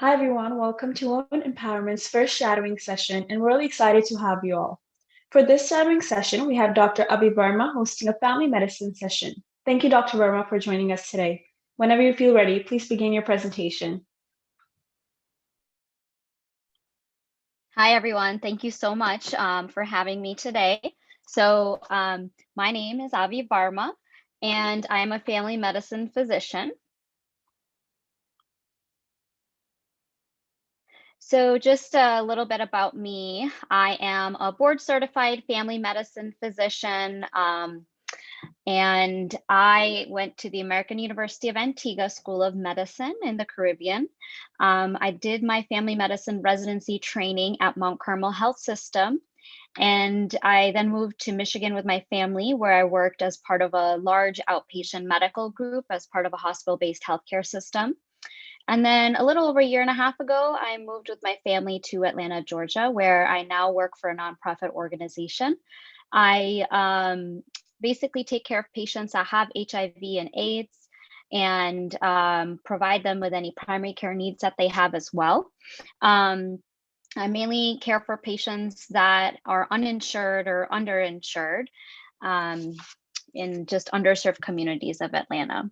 Hi everyone, welcome to Women Empowerment's first shadowing session, and we're really excited to have you all. For this shadowing session, we have Dr. Abhi Varma hosting a family medicine session. Thank you, Dr. Varma, for joining us today. Whenever you feel ready, please begin your presentation. Hi, everyone. Thank you so much for having me today. So my name is Avi Varma, and I'm a family medicine physician. So just a little bit about me. I am a board certified family medicine physician, and I went to the American University of Antigua School of Medicine in the Caribbean. I did my family medicine residency training at Mount Carmel Health System. And I then moved to Michigan with my family, where I worked as part of a large outpatient medical group as part of a hospital-based healthcare system. And then a little over a year and a half ago, I moved with my family to Atlanta, Georgia, where I now work for a nonprofit organization. I basically take care of patients that have HIV and AIDS and provide them with any primary care needs that they have as well. I mainly care for patients that are uninsured or underinsured in just underserved communities of Atlanta.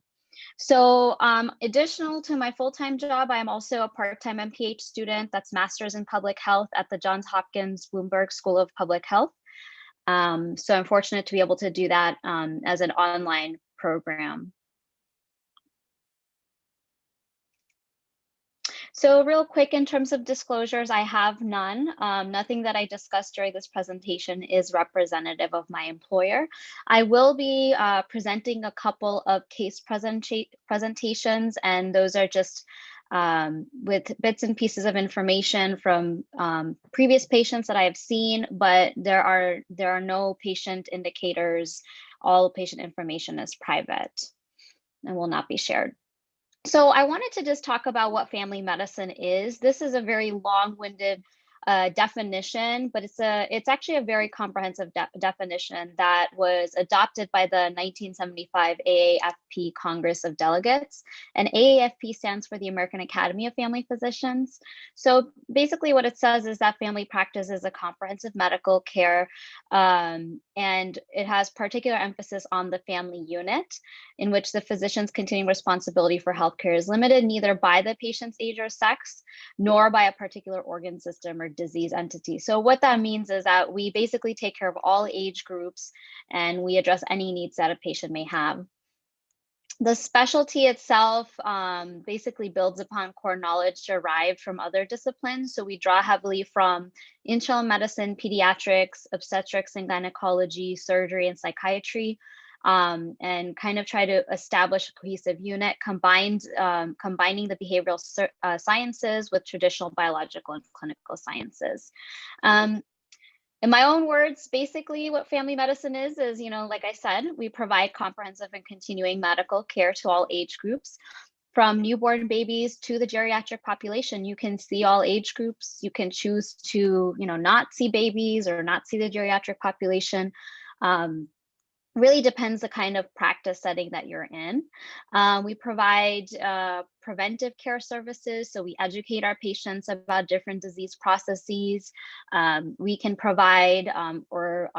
So additional to my full-time job, I'm also a part-time MPH student that's Master's in Public Health at the Johns Hopkins Bloomberg School of Public Health. So I'm fortunate to be able to do that as an online program. So real quick, in terms of disclosures, I have none. Nothing that I discussed during this presentation is representative of my employer. I will be presenting a couple of case presentations, and those are just with bits and pieces of information from previous patients that I have seen, but there are no patient indicators. All patient information is private and will not be shared. So I wanted to just talk about what family medicine is. This is a very long-winded definition, but it's actually a very comprehensive definition that was adopted by the 1975 AAFP Congress of Delegates. And AAFP stands for the American Academy of Family Physicians. So basically what it says is that family practice is a comprehensive medical care, and it has particular emphasis on the family unit, in which the physician's continuing responsibility for healthcare is limited neither by the patient's age or sex, nor by a particular organ system or disease entity. So what that means is that we basically take care of all age groups and we address any needs that a patient may have. The specialty itself basically builds upon core knowledge derived from other disciplines. So we draw heavily from internal medicine, pediatrics, obstetrics and gynecology, surgery, and psychiatry, and kind of try to establish a cohesive unit combining the behavioral sciences with traditional biological and clinical sciences. In my own words, basically what family medicine is, like I said, we provide comprehensive and continuing medical care to all age groups, from newborn babies to the geriatric population. You can see all age groups. You can choose to, not see babies or not see the geriatric population. Really depends the kind of practice setting that you're in. We provide preventive care services, so we educate our patients about different disease processes. We can provide or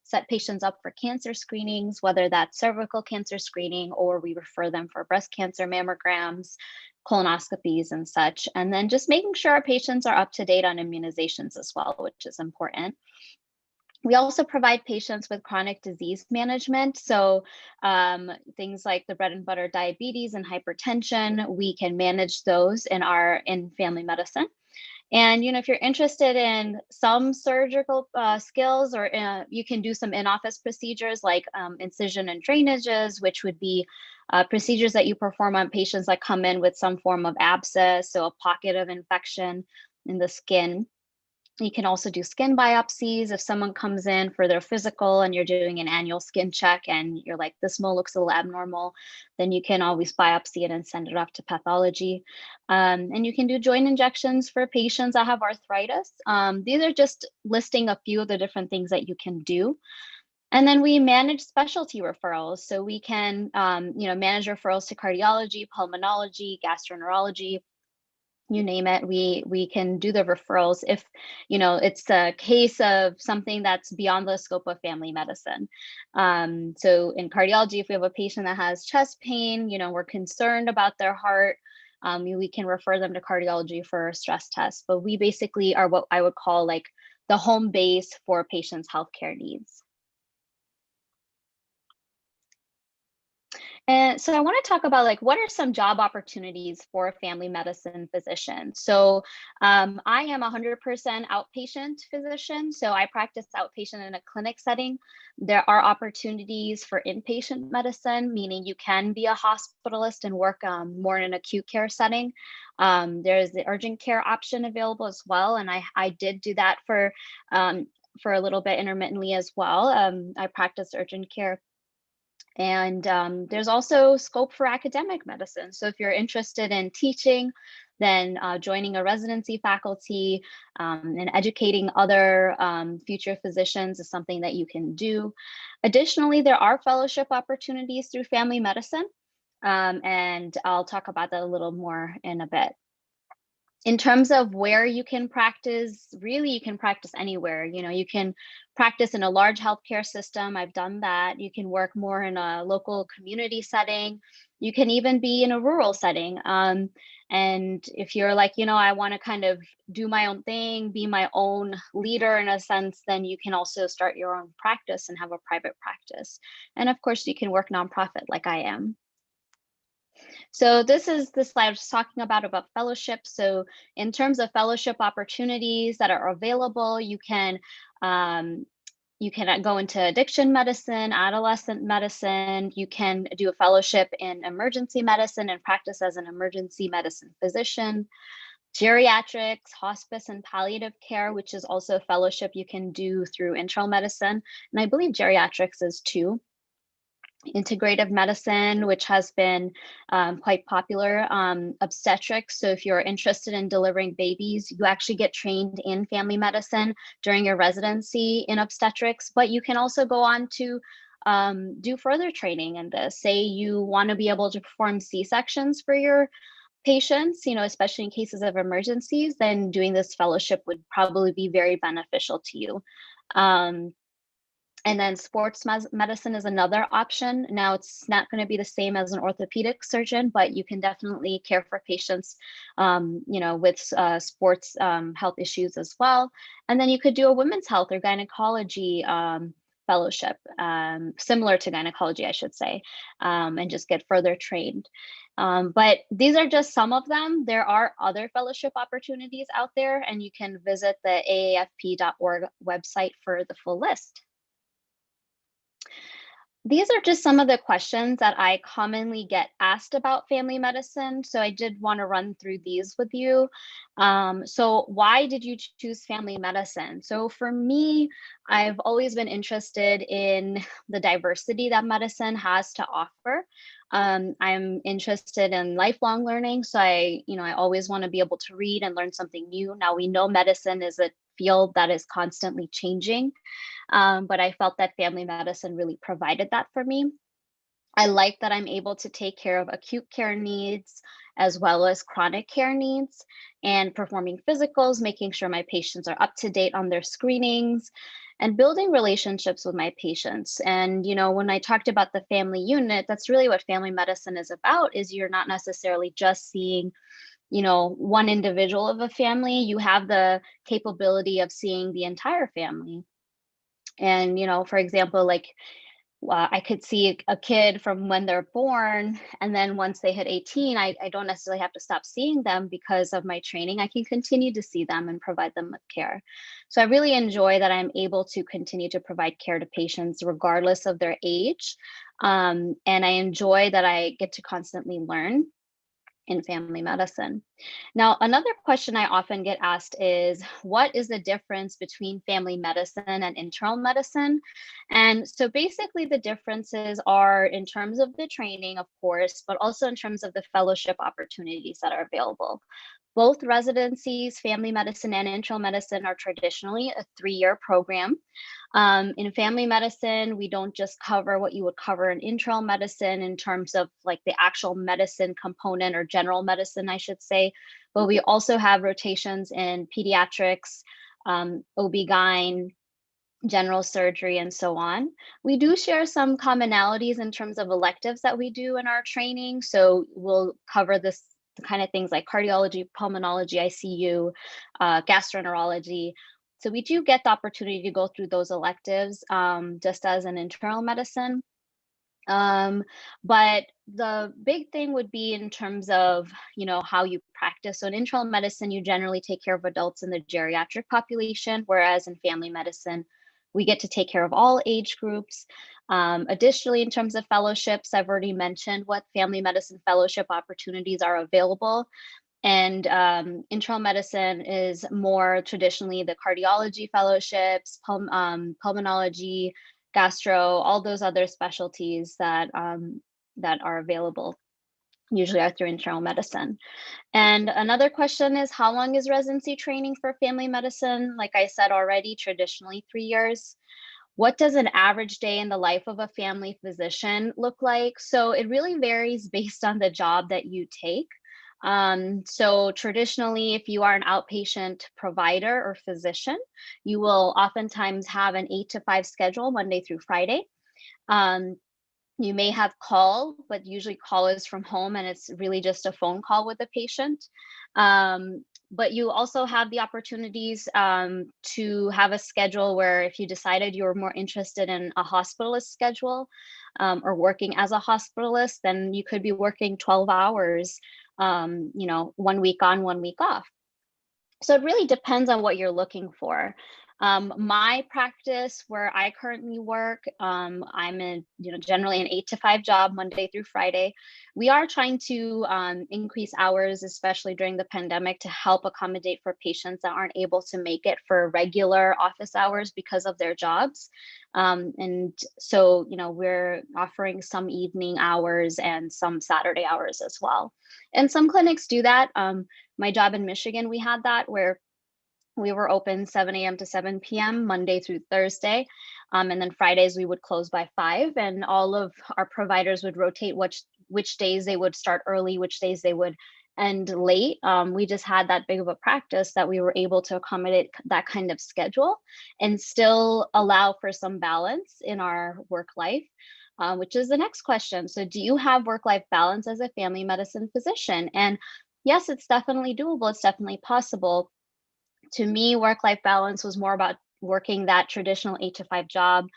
set patients up for cancer screenings, whether that's cervical cancer screening or we refer them for breast cancer mammograms, colonoscopies and such. And then just making sure our patients are up to date on immunizations as well, which is important. We also provide patients with chronic disease management. So things like the bread and butter diabetes and hypertension, we can manage those in family medicine. And if you're interested in some surgical skills, or you can do some in-office procedures like incision and drainages, which would be procedures that you perform on patients that come in with some form of abscess, so a pocket of infection in the skin. You can also do skin biopsies. If someone comes in for their physical and you're doing an annual skin check and you're like, this mole looks a little abnormal, then you can always biopsy it and send it off to pathology. And you can do joint injections for patients that have arthritis. These are just listing a few of the different things that you can do. And then we manage specialty referrals. So we can, manage referrals to cardiology, pulmonology, gastroenterology, you name it, we can do the referrals if, it's a case of something that's beyond the scope of family medicine. So in cardiology, if we have a patient that has chest pain, we're concerned about their heart, we can refer them to cardiology for a stress test. But we basically are what I would call like the home base for patients' healthcare needs. And so I want to talk about like what are some job opportunities for a family medicine physician. So I am 100% outpatient physician. So I practice outpatient in a clinic setting. There are opportunities for inpatient medicine, meaning you can be a hospitalist and work more in an acute care setting. There's the urgent care option available as well. And I did do that for a little bit intermittently as well. I practiced urgent care. And there's also scope for academic medicine. So if you're interested in teaching, then joining a residency faculty and educating other future physicians is something that you can do. Additionally, there are fellowship opportunities through family medicine. And I'll talk about that a little more in a bit. In terms of where you can practice, really, you can practice anywhere. You can practice in a large healthcare system. I've done that. You can work more in a local community setting. You can even be in a rural setting. And if you're like, I want to kind of do my own thing, be my own leader in a sense, then you can also start your own practice and have a private practice. And of course, you can work nonprofit like I am. So this is the slide I was talking about fellowship. So in terms of fellowship opportunities that are available, you can go into addiction medicine, adolescent medicine. You can do a fellowship in emergency medicine and practice as an emergency medicine physician. Geriatrics, hospice, and palliative care, which is also a fellowship you can do through internal medicine. And I believe geriatrics is too. Integrative medicine, which has been quite popular, obstetrics. So if you're interested in delivering babies, you actually get trained in family medicine during your residency in obstetrics, but you can also go on to do further training in this. Say you want to be able to perform C-sections for your patients, especially in cases of emergencies, then doing this fellowship would probably be very beneficial to you. And then sports medicine is another option. Now, it's not going to be the same as an orthopedic surgeon, but you can definitely care for patients, with sports health issues as well. And then you could do a women's health or gynecology fellowship, similar to gynecology, I should say, and just get further trained. But these are just some of them. There are other fellowship opportunities out there, and you can visit the aafp.org website for the full list. These are just some of the questions that I commonly get asked about family medicine. So I did want to run through these with you. So why did you choose family medicine? So for me, I've always been interested in the diversity that medicine has to offer. I'm interested in lifelong learning. So I always want to be able to read and learn something new. Now we know medicine is a field that is constantly changing. But I felt that family medicine really provided that for me. I like that I'm able to take care of acute care needs as well as chronic care needs and performing physicals, making sure my patients are up to date on their screenings and building relationships with my patients. And, when I talked about the family unit, that's really what family medicine is about, is you're not necessarily just seeing one individual of a family. You have the capability of seeing the entire family. And, for example, like I could see a kid from when they're born, and then once they hit 18, I don't necessarily have to stop seeing them because of my training. I can continue to see them and provide them with care. So I really enjoy that I'm able to continue to provide care to patients regardless of their age. And I enjoy that I get to constantly learn in family medicine. Now, another question I often get asked is, what is the difference between family medicine and internal medicine? And so basically the differences are in terms of the training, of course, but also in terms of the fellowship opportunities that are available. Both residencies, family medicine and internal medicine, are traditionally a 3-year program. In family medicine, we don't just cover what you would cover in internal medicine in terms of like the actual medicine component, or general medicine, I should say, but we also have rotations in pediatrics, OB-GYN, general surgery, and so on. We do share some commonalities in terms of electives that we do in our training. So we'll cover the kind of things like cardiology, pulmonology, ICU, gastroenterology. So we do get the opportunity to go through those electives just as an internal medicine. But the big thing would be in terms of, how you practice. So in internal medicine, you generally take care of adults in the geriatric population, whereas in family medicine, we get to take care of all age groups. Additionally, in terms of fellowships, I've already mentioned what family medicine fellowship opportunities are available. And internal medicine is more traditionally the cardiology fellowships, pulmonology, gastro, all those other specialties that are available usually are through internal medicine. And another question is, how long is residency training for family medicine? Like I said already, traditionally 3 years. What does an average day in the life of a family physician look like? So it really varies based on the job that you take. So traditionally, if you are an outpatient provider or physician, you will oftentimes have an 8 to 5 schedule, Monday through Friday. You may have call, but usually call is from home and it's really just a phone call with the patient. But you also have the opportunities to have a schedule where if you decided you were more interested in a hospitalist schedule or working as a hospitalist, then you could be working 12 hours, 1 week on, 1 week off. So it really depends on what you're looking for. My practice where I currently work, I'm in, generally an 8 to 5 job, Monday through Friday. We are trying to increase hours, especially during the pandemic, to help accommodate for patients that aren't able to make it for regular office hours because of their jobs. And so, we're offering some evening hours and some Saturday hours as well. And some clinics do that. My job in Michigan, we had that where we were open 7 a.m. to 7 p.m. Monday through Thursday. And then Fridays we would close by 5, and all of our providers would rotate which days they would start early, which days they would end late. We just had that big of a practice that we were able to accommodate that kind of schedule and still allow for some balance in our work life. Which is the next question. So do you have work-life balance as a family medicine physician? And yes, it's definitely doable. It's definitely possible. To me, work-life balance was more about working that traditional 8 to 5 job.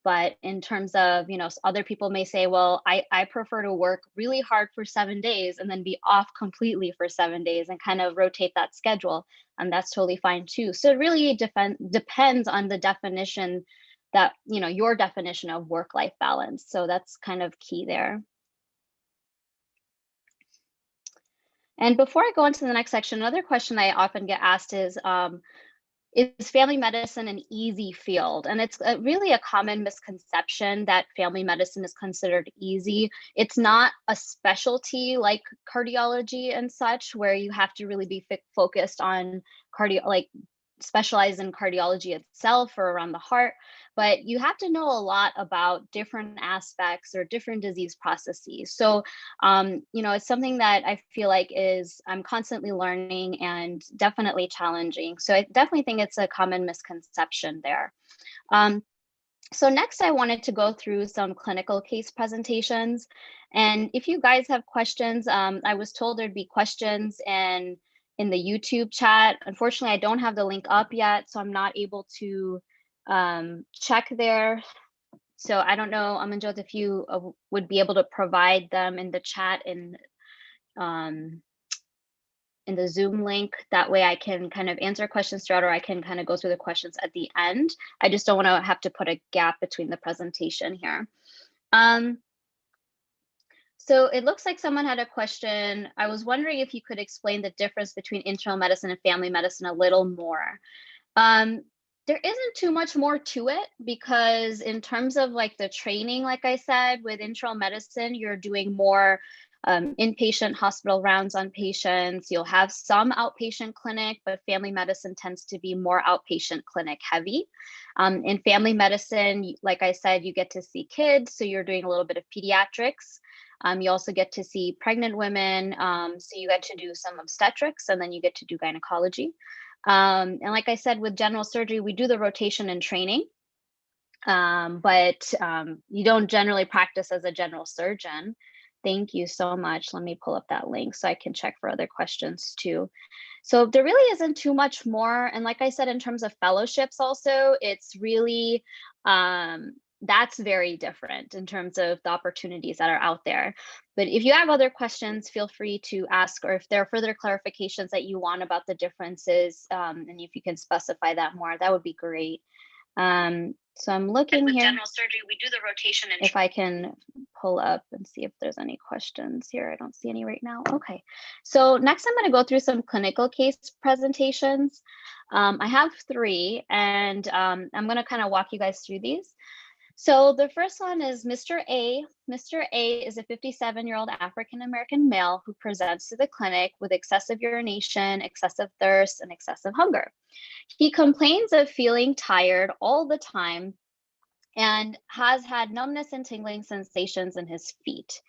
But in terms of, other people may say, well, I prefer to work really hard for 7 days and then be off completely for 7 days and kind of rotate that schedule. And that's totally fine too. So it really depends on the definition that, your definition of work-life balance. So that's kind of key there. And before I go into the next section, another question I often get asked is family medicine an easy field? And it's really a common misconception that family medicine is considered easy. It's not a specialty like cardiology and such, where you have to really be focused on specialize in cardiology itself or around the heart, but you have to know a lot about different aspects or different disease processes. So, it's something that I feel like I'm constantly learning and definitely challenging. So I definitely think it's a common misconception there. So next, I wanted to go through some clinical case presentations. And if you guys have questions, I was told there'd be questions and in the YouTube chat. Unfortunately, I don't have the link up yet, so I'm not able to check there. So I don't know, Amanjot, if you would be able to provide them in the chat in the Zoom link. That way I can kind of answer questions throughout, or I can kind of go through the questions at the end. I just don't want to have to put a gap between the presentation here. So it looks like someone had a question. I was wondering if you could explain the difference between internal medicine and family medicine a little more. There isn't too much more to it, because in terms of like the training, like I said, with internal medicine, you're doing more inpatient hospital rounds on patients. You'll have some outpatient clinic, but family medicine tends to be more outpatient clinic heavy. In family medicine, like I said, you get to see kids, so you're doing a little bit of pediatrics. You also get to see pregnant women. So you get to do some obstetrics, and then you get to do gynecology. And like I said, with general surgery, we do the rotation and training. But you don't generally practice as a general surgeon. Thank you so much. Let me pull up that link so I can check for other questions too. So there really isn't too much more. And like I said, in terms of fellowships also, it's really, that's very different in terms of the opportunities that are out there. But if you have other questions, feel free to ask, or if there are further clarifications that you want about the differences, and if you can specify that more, that would be great. So I'm looking here. General surgery, we do the rotation. And if I can pull up and see if there's any questions here. I don't see any right now. Okay. So next I'm going to go through some clinical case presentations. I have 3, and I'm going to kind of walk you guys through these. So the first one is Mr. A. Mr. A is a 57-year-old African-American male who presents to the clinic with excessive urination, excessive thirst, and excessive hunger. He complains of feeling tired all the time and has had numbness and tingling sensations in his feet.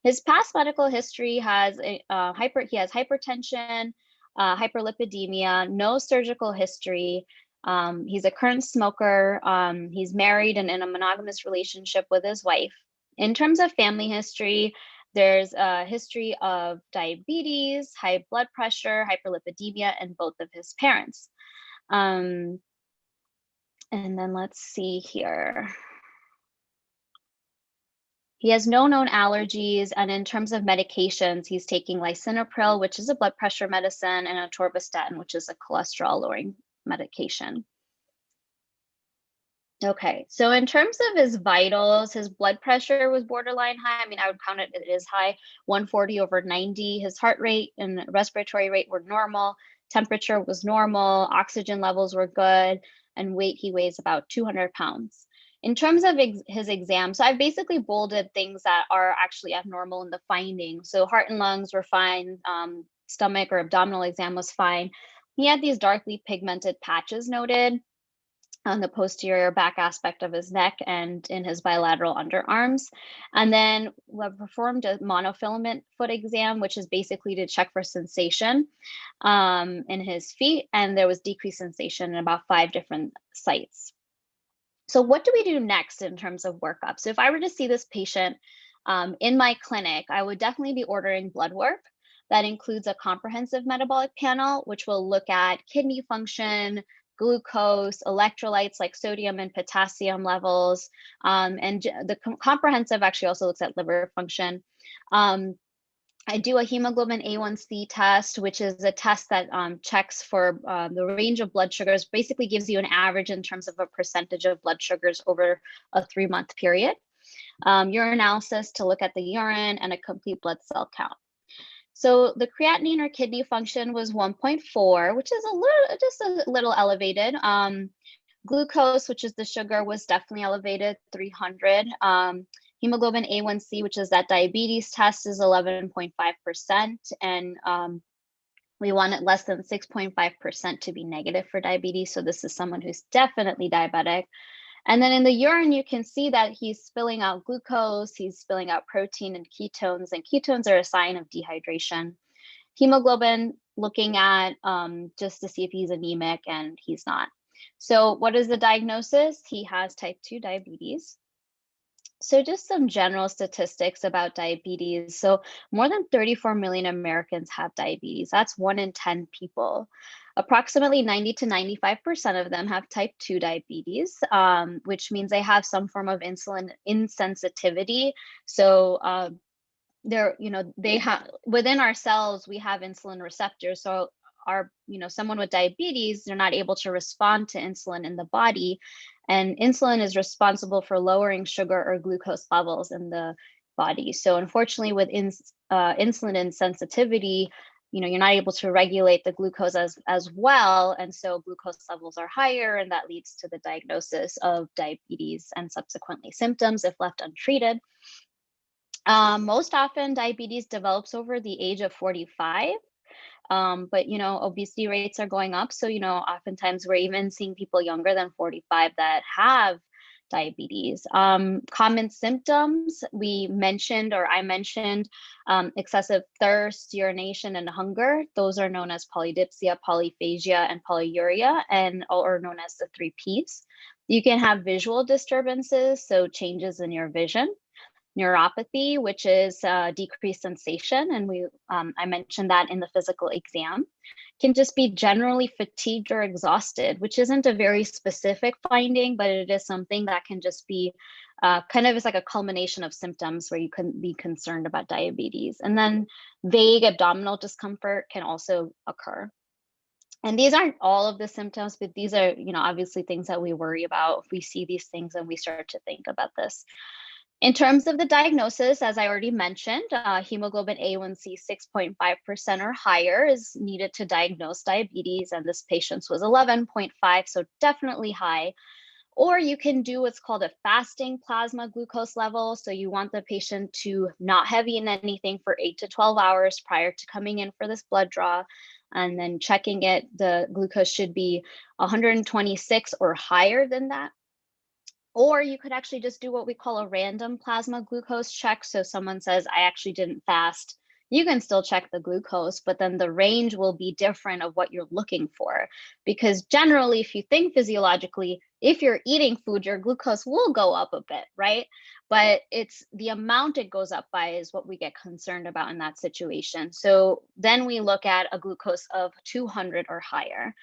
His past medical history has he has hypertension, hyperlipidemia, no surgical history. He's a current smoker. He's married and in a monogamous relationship with his wife. In terms of family history, there's a history of diabetes, high blood pressure, hyperlipidemia, and both of his parents. And then let's see here. He has no known allergies, and in terms of medications, he's taking lisinopril, which is a blood pressure medicine, and atorvastatin, which is a cholesterol-lowering medication. Okay, so in terms of his vitals, his blood pressure was borderline high. I mean, I would count it, it is high, 140/90. His heart rate and respiratory rate were normal. Temperature was normal. Oxygen levels were good. And weight, he weighs about 200 pounds. In terms of his exam, so I've basically bolded things that are actually abnormal in the findings. So heart and lungs were fine. Stomach or abdominal exam was fine. He had these darkly pigmented patches noted on the posterior back aspect of his neck and in his bilateral underarms. And then we performed a monofilament foot exam, which is basically to check for sensation in his feet. And there was decreased sensation in about 5 different sites. So what do we do next in terms of workup? So if I were to see this patient in my clinic, I would definitely be ordering blood work. That includes a comprehensive metabolic panel, which will look at kidney function, glucose, electrolytes like sodium and potassium levels. And the comprehensive actually also looks at liver function. I do a hemoglobin A1C test, which is a test that checks for the range of blood sugars, basically gives you an average in terms of a percentage of blood sugars over a 3-month period. Urinalysis to look at the urine, and a complete blood cell count. So the creatinine or kidney function was 1.4, which is just a little elevated. Glucose, which is the sugar, was definitely elevated, 300. Hemoglobin A1C, which is that diabetes test, is 11.5%. And we want it less than 6.5% to be negative for diabetes. So this is someone who's definitely diabetic. And then in the urine, you can see that he's spilling out glucose, he's spilling out protein and ketones are a sign of dehydration. Hemoglobin, looking at just to see if he's anemic, and he's not. So what is the diagnosis? He has type 2 diabetes. So just some general statistics about diabetes. So more than 34 million Americans have diabetes. That's 1 in 10 people. Approximately 90 to 95% of them have type 2 diabetes, which means they have some form of insulin insensitivity. So they have, within our cells, we have insulin receptors. So someone with diabetes, they're not able to respond to insulin in the body. And insulin is responsible for lowering sugar or glucose levels in the body. So unfortunately, with insulin insensitivity, you're not able to regulate the glucose as well. And so glucose levels are higher, and that leads to the diagnosis of diabetes and subsequently symptoms if left untreated. Most often, diabetes develops over the age of 45. But obesity rates are going up. So, oftentimes we're even seeing people younger than 45 that have diabetes. Common symptoms I mentioned, excessive thirst, urination, and hunger. Those are known as polydipsia, polyphagia, and polyuria, or known as the 3Ps. You can have visual disturbances, so changes in your vision. Neuropathy, which is decreased sensation, and I mentioned that in the physical exam. Can just be generally fatigued or exhausted, which isn't a very specific finding, but it is something that can just be kind of is like a culmination of symptoms where you can be concerned about diabetes. And then vague abdominal discomfort can also occur. And these aren't all of the symptoms, but these are, obviously things that we worry about if we see these things and we start to think about this. In terms of the diagnosis, as I already mentioned, hemoglobin A1C 6.5% or higher is needed to diagnose diabetes, and this patient's was 11.5, so definitely high. Or you can do what's called a fasting plasma glucose level. So you want the patient to not have eaten anything for 8 to 12 hours prior to coming in for this blood draw. And then checking it, the glucose should be 126 or higher than that. Or you could actually just do what we call a random plasma glucose check. So someone says, I actually didn't fast. You can still check the glucose, but then the range will be different of what you're looking for. Because generally, if you think physiologically, if you're eating food, your glucose will go up a bit, right? But it's the amount it goes up by is what we get concerned about in that situation. So then we look at a glucose of 200 or higher.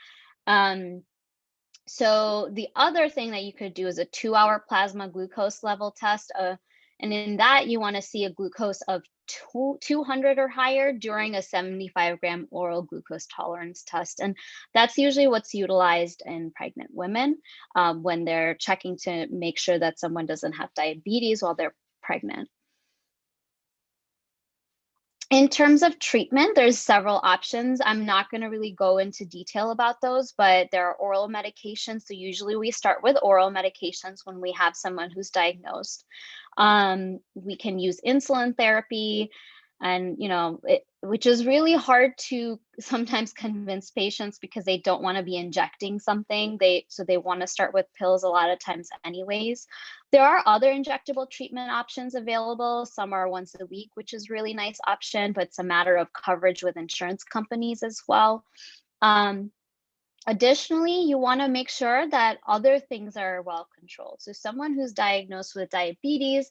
So the other thing that you could do is a 2-hour plasma glucose level test. And in that, you want to see a glucose of 200 or higher during a 75-gram oral glucose tolerance test. And that's usually what's utilized in pregnant women when they're checking to make sure that someone doesn't have diabetes while they're pregnant. In terms of treatment, there's several options. I'm not going to really go into detail about those, but there are oral medications. So usually we start with oral medications when we have someone who's diagnosed. We can use insulin therapy, and which is really hard to sometimes convince patients because they don't want to be injecting something. So they want to start with pills a lot of times anyways. There are other injectable treatment options available. Some are once a week, which is really nice option, but it's a matter of coverage with insurance companies as well. Additionally, you want to make sure that other things are well controlled. So someone who's diagnosed with diabetes,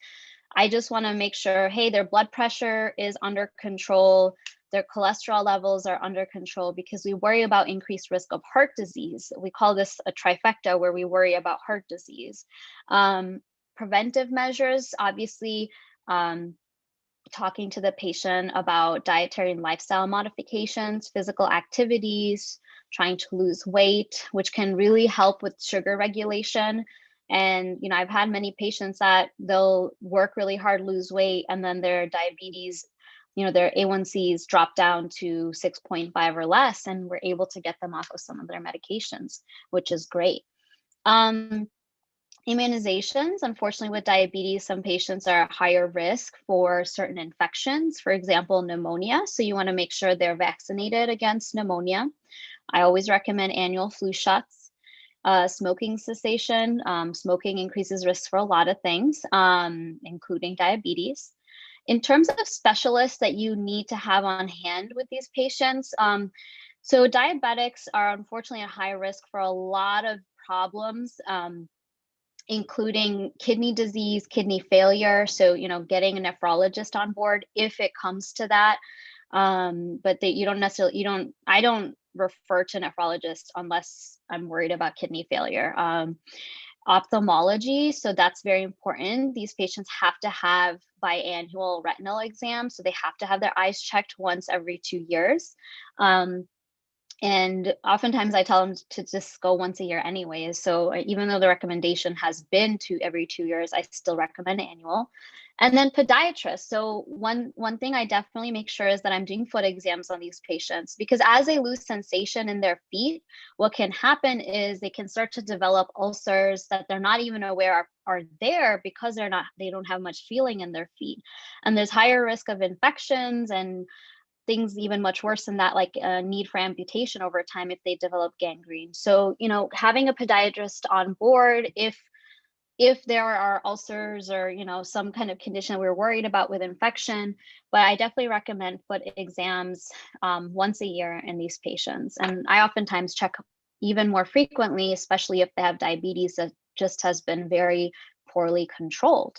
I just want to make sure, hey, their blood pressure is under control, their cholesterol levels are under control, because we worry about increased risk of heart disease. We call this a trifecta, where we worry about heart disease. Preventive measures, obviously, talking to the patient about dietary and lifestyle modifications, physical activities, trying to lose weight, which can really help with sugar regulation. And, I've had many patients that they'll work really hard, lose weight, and then their diabetes, their A1Cs drop down to 6.5 or less, and we're able to get them off of some of their medications, which is great. Immunizations, unfortunately, with diabetes, some patients are at higher risk for certain infections, for example, pneumonia. So you want to make sure they're vaccinated against pneumonia. I always recommend annual flu shots. Smoking cessation. Smoking increases risk for a lot of things, including diabetes. In terms of specialists that you need to have on hand with these patients, so diabetics are unfortunately at high risk for a lot of problems, including kidney disease, kidney failure. So, getting a nephrologist on board if it comes to that. But I don't refer to nephrologists unless I'm worried about kidney failure. Ophthalmology, so that's very important. These patients have to have biannual retinal exams, so they have to have their eyes checked once every 2 years. And oftentimes I tell them to just go once a year anyways. So even though the recommendation has been to every 2 years, I still recommend annual. And then podiatrists. So one thing I definitely make sure is that I'm doing foot exams on these patients, because as they lose sensation in their feet, what can happen is they can start to develop ulcers that they're not even aware are there, because they don't have much feeling in their feet. And there's higher risk of infections and things even much worse than that, like a need for amputation over time if they develop gangrene. So, having a podiatrist on board, if if there are ulcers or, you know, some kind of condition we're worried about with infection. But I definitely recommend foot exams once a year in these patients. And I oftentimes check even more frequently, especially if they have diabetes that just has been very poorly controlled.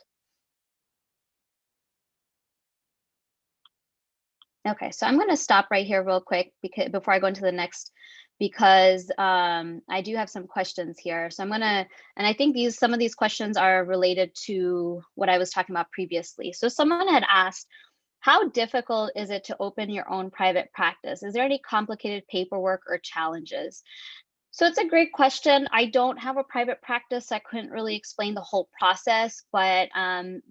Okay, so I'm going to stop right here real quick before I go into the next, because I do have some questions here. So I'm going to, and I think some of these questions are related to what I was talking about previously. So someone had asked, how difficult is it to open your own private practice? Is there any complicated paperwork or challenges? So it's a great question. I don't have a private practice. So I couldn't really explain the whole process, but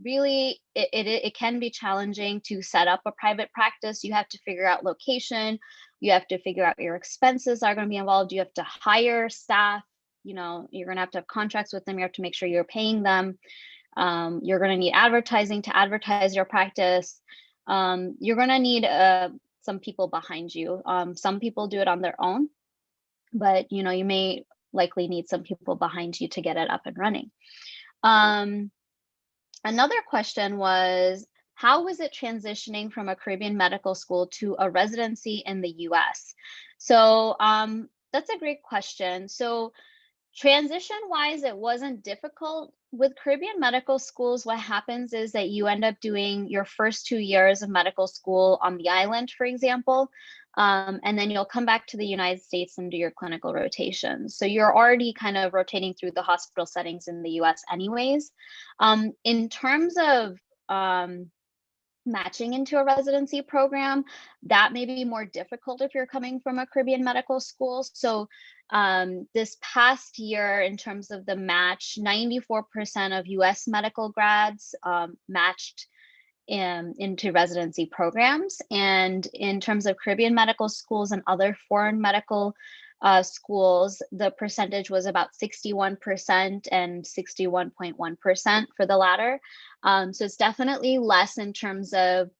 really it can be challenging to set up a private practice. You have to figure out location. You have to figure out your expenses are going to be involved. You have to hire staff. You know, you're going to have contracts with them. You have to make sure you're paying them. You're going to need advertising to advertise your practice. You're going to need some people behind you. Some people do it on their own, but you know, you may likely need some people behind you to get it up and running. Another question was, how was it transitioning from a Caribbean medical school to a residency in the US? So that's a great question. So transition wise, it wasn't difficult. With Caribbean medical schools, what happens is that you end up doing your first 2 years of medical school on the island, for example, and then you'll come back to the United States and do your clinical rotations. So you're already kind of rotating through the hospital settings in the US anyways. In terms of matching into a residency program, that may be more difficult if you're coming from a Caribbean medical school. So this past year, in terms of the match, 94% of US medical grads matched into residency programs. And in terms of Caribbean medical schools and other foreign medical schools, the percentage was about 61% and 61.1% for the latter. So it's definitely less in terms of,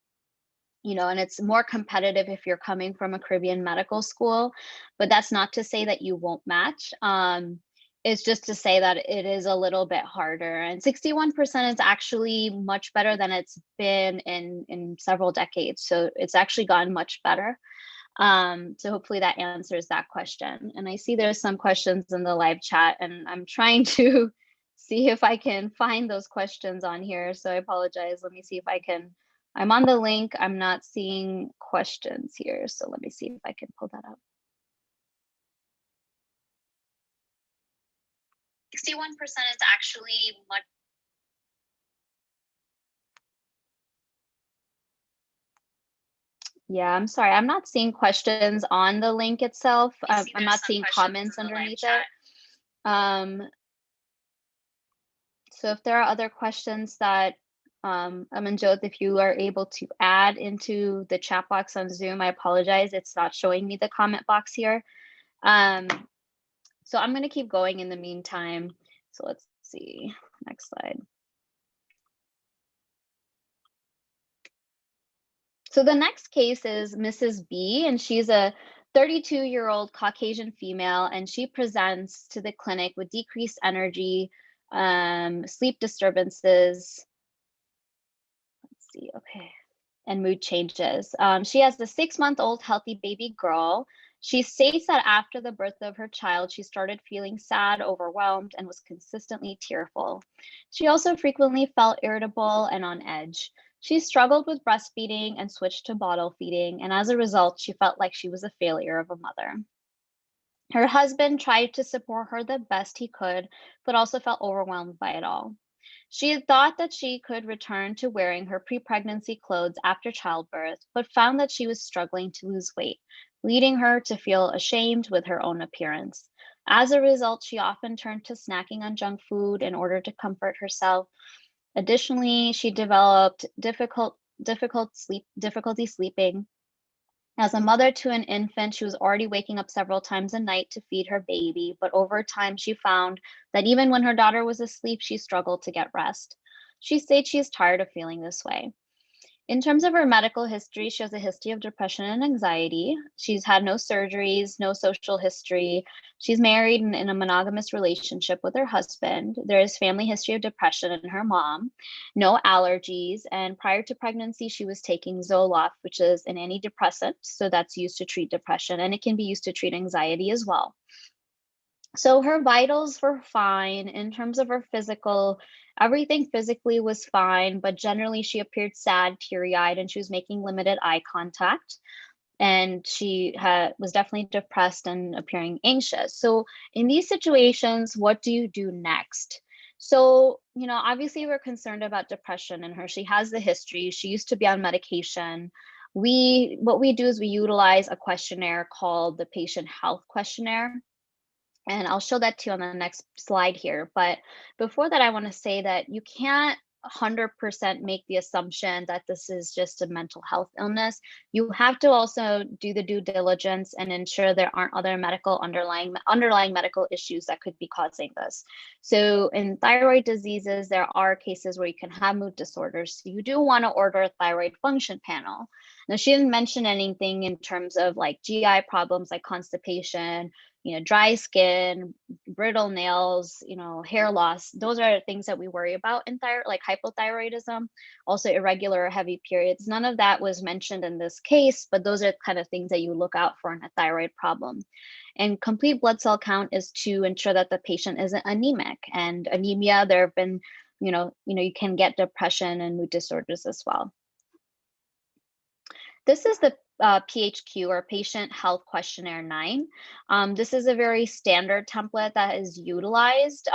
you know, and it's more competitive if you're coming from a Caribbean medical school, but that's not to say that you won't match. It's just to say that it is a little bit harder, and 61% is actually much better than it's been in several decades. So it's actually gotten much better. So hopefully that answers that question. And I see there's some questions in the live chat, and I'm trying to see if I can find those questions on here. So I apologize. Let me see if I can. I'm on the link. I'm not seeing questions here. So let me see if I can pull that up. 61% is actually much. Yeah, I'm sorry. I'm not seeing questions on the link itself. I'm not seeing comments underneath it. So if there are other questions that Amanjot, if you are able to add into the chat box on Zoom, I apologize. It's not showing me the comment box here. So I'm going to keep going in the meantime. So let's see, next slide. So the next case is Mrs. B, and she's a 32-year-old Caucasian female, and she presents to the clinic with decreased energy, sleep disturbances. Let's see, okay, and mood changes. She has a 6-month-old healthy baby girl. She states that after the birth of her child, she started feeling sad, overwhelmed, and was consistently tearful. She also frequently felt irritable and on edge. She struggled with breastfeeding and switched to bottle feeding, and as a result, she felt like she was a failure of a mother. Her husband tried to support her the best he could, but also felt overwhelmed by it all. She had thought that she could return to wearing her pre-pregnancy clothes after childbirth, but found that she was struggling to lose weight, leading her to feel ashamed with her own appearance. As a result, she often turned to snacking on junk food in order to comfort herself. Additionally, she developed difficulty sleeping. As a mother to an infant, she was already waking up several times a night to feed her baby, but over time she found that even when her daughter was asleep, she struggled to get rest. She states she is tired of feeling this way. In terms of her medical history, she has a history of depression and anxiety. She's had no surgeries, no social history. She's married and in a monogamous relationship with her husband. There is family history of depression in her mom, no allergies. And prior to pregnancy, she was taking Zoloft, which is an antidepressant. So that's used to treat depression, and it can be used to treat anxiety as well. So her vitals were fine. In terms of her physical, everything physically was fine, but generally she appeared sad, teary-eyed, and she was making limited eye contact. And she was definitely depressed and appearing anxious. So in these situations, what do you do next? So, obviously we're concerned about depression in her. She has the history. She used to be on medication. What we do is we utilize a questionnaire called the Patient Health Questionnaire. And I'll show that to you on the next slide here. But before that, I want to say that you can't 100% make the assumption that this is just a mental health illness. You have to also do the due diligence and ensure there aren't other underlying medical issues that could be causing this. So in thyroid diseases, there are cases where you can have mood disorders. So you do want to order a thyroid function panel. Now, she didn't mention anything in terms of like GI problems like constipation, dry skin, brittle nails, hair loss. Those are things that we worry about in like hypothyroidism, also irregular or heavy periods. None of that was mentioned in this case, but those are kind of things that you look out for in a thyroid problem. And complete blood cell count is to ensure that the patient isn't anemic. And anemia, there have been, you can get depression and mood disorders as well. This is the PHQ, or Patient Health Questionnaire 9. This is a very standard template that is utilized.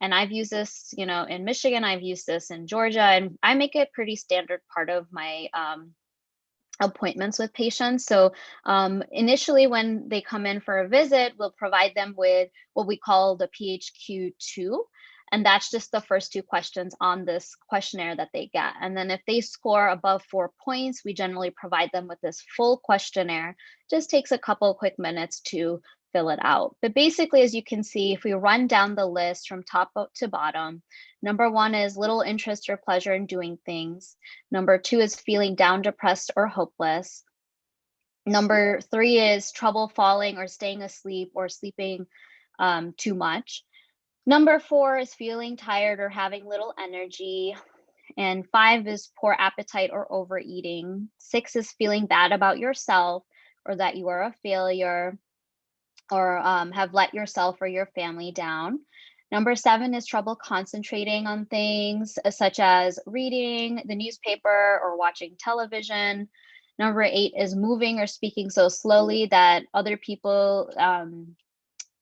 And I've used this, in Michigan, I've used this in Georgia, and I make it pretty standard part of my appointments with patients. So initially when they come in for a visit, we'll provide them with what we call the PHQ-2. And that's just the first 2 questions on this questionnaire that they get. And then if they score above 4 points, we generally provide them with this full questionnaire. Just takes a couple quick minutes to fill it out. But basically, as you can see, if we run down the list from top to bottom, number 1 is little interest or pleasure in doing things. Number 2 is feeling down, depressed, or hopeless. Number 3 is trouble falling or staying asleep or sleeping too much. Number 4 is feeling tired or having little energy. And 5 is poor appetite or overeating. 6 is feeling bad about yourself or that you are a failure or have let yourself or your family down. Number 7 is trouble concentrating on things such as reading the newspaper or watching television. Number 8 is moving or speaking so slowly that other people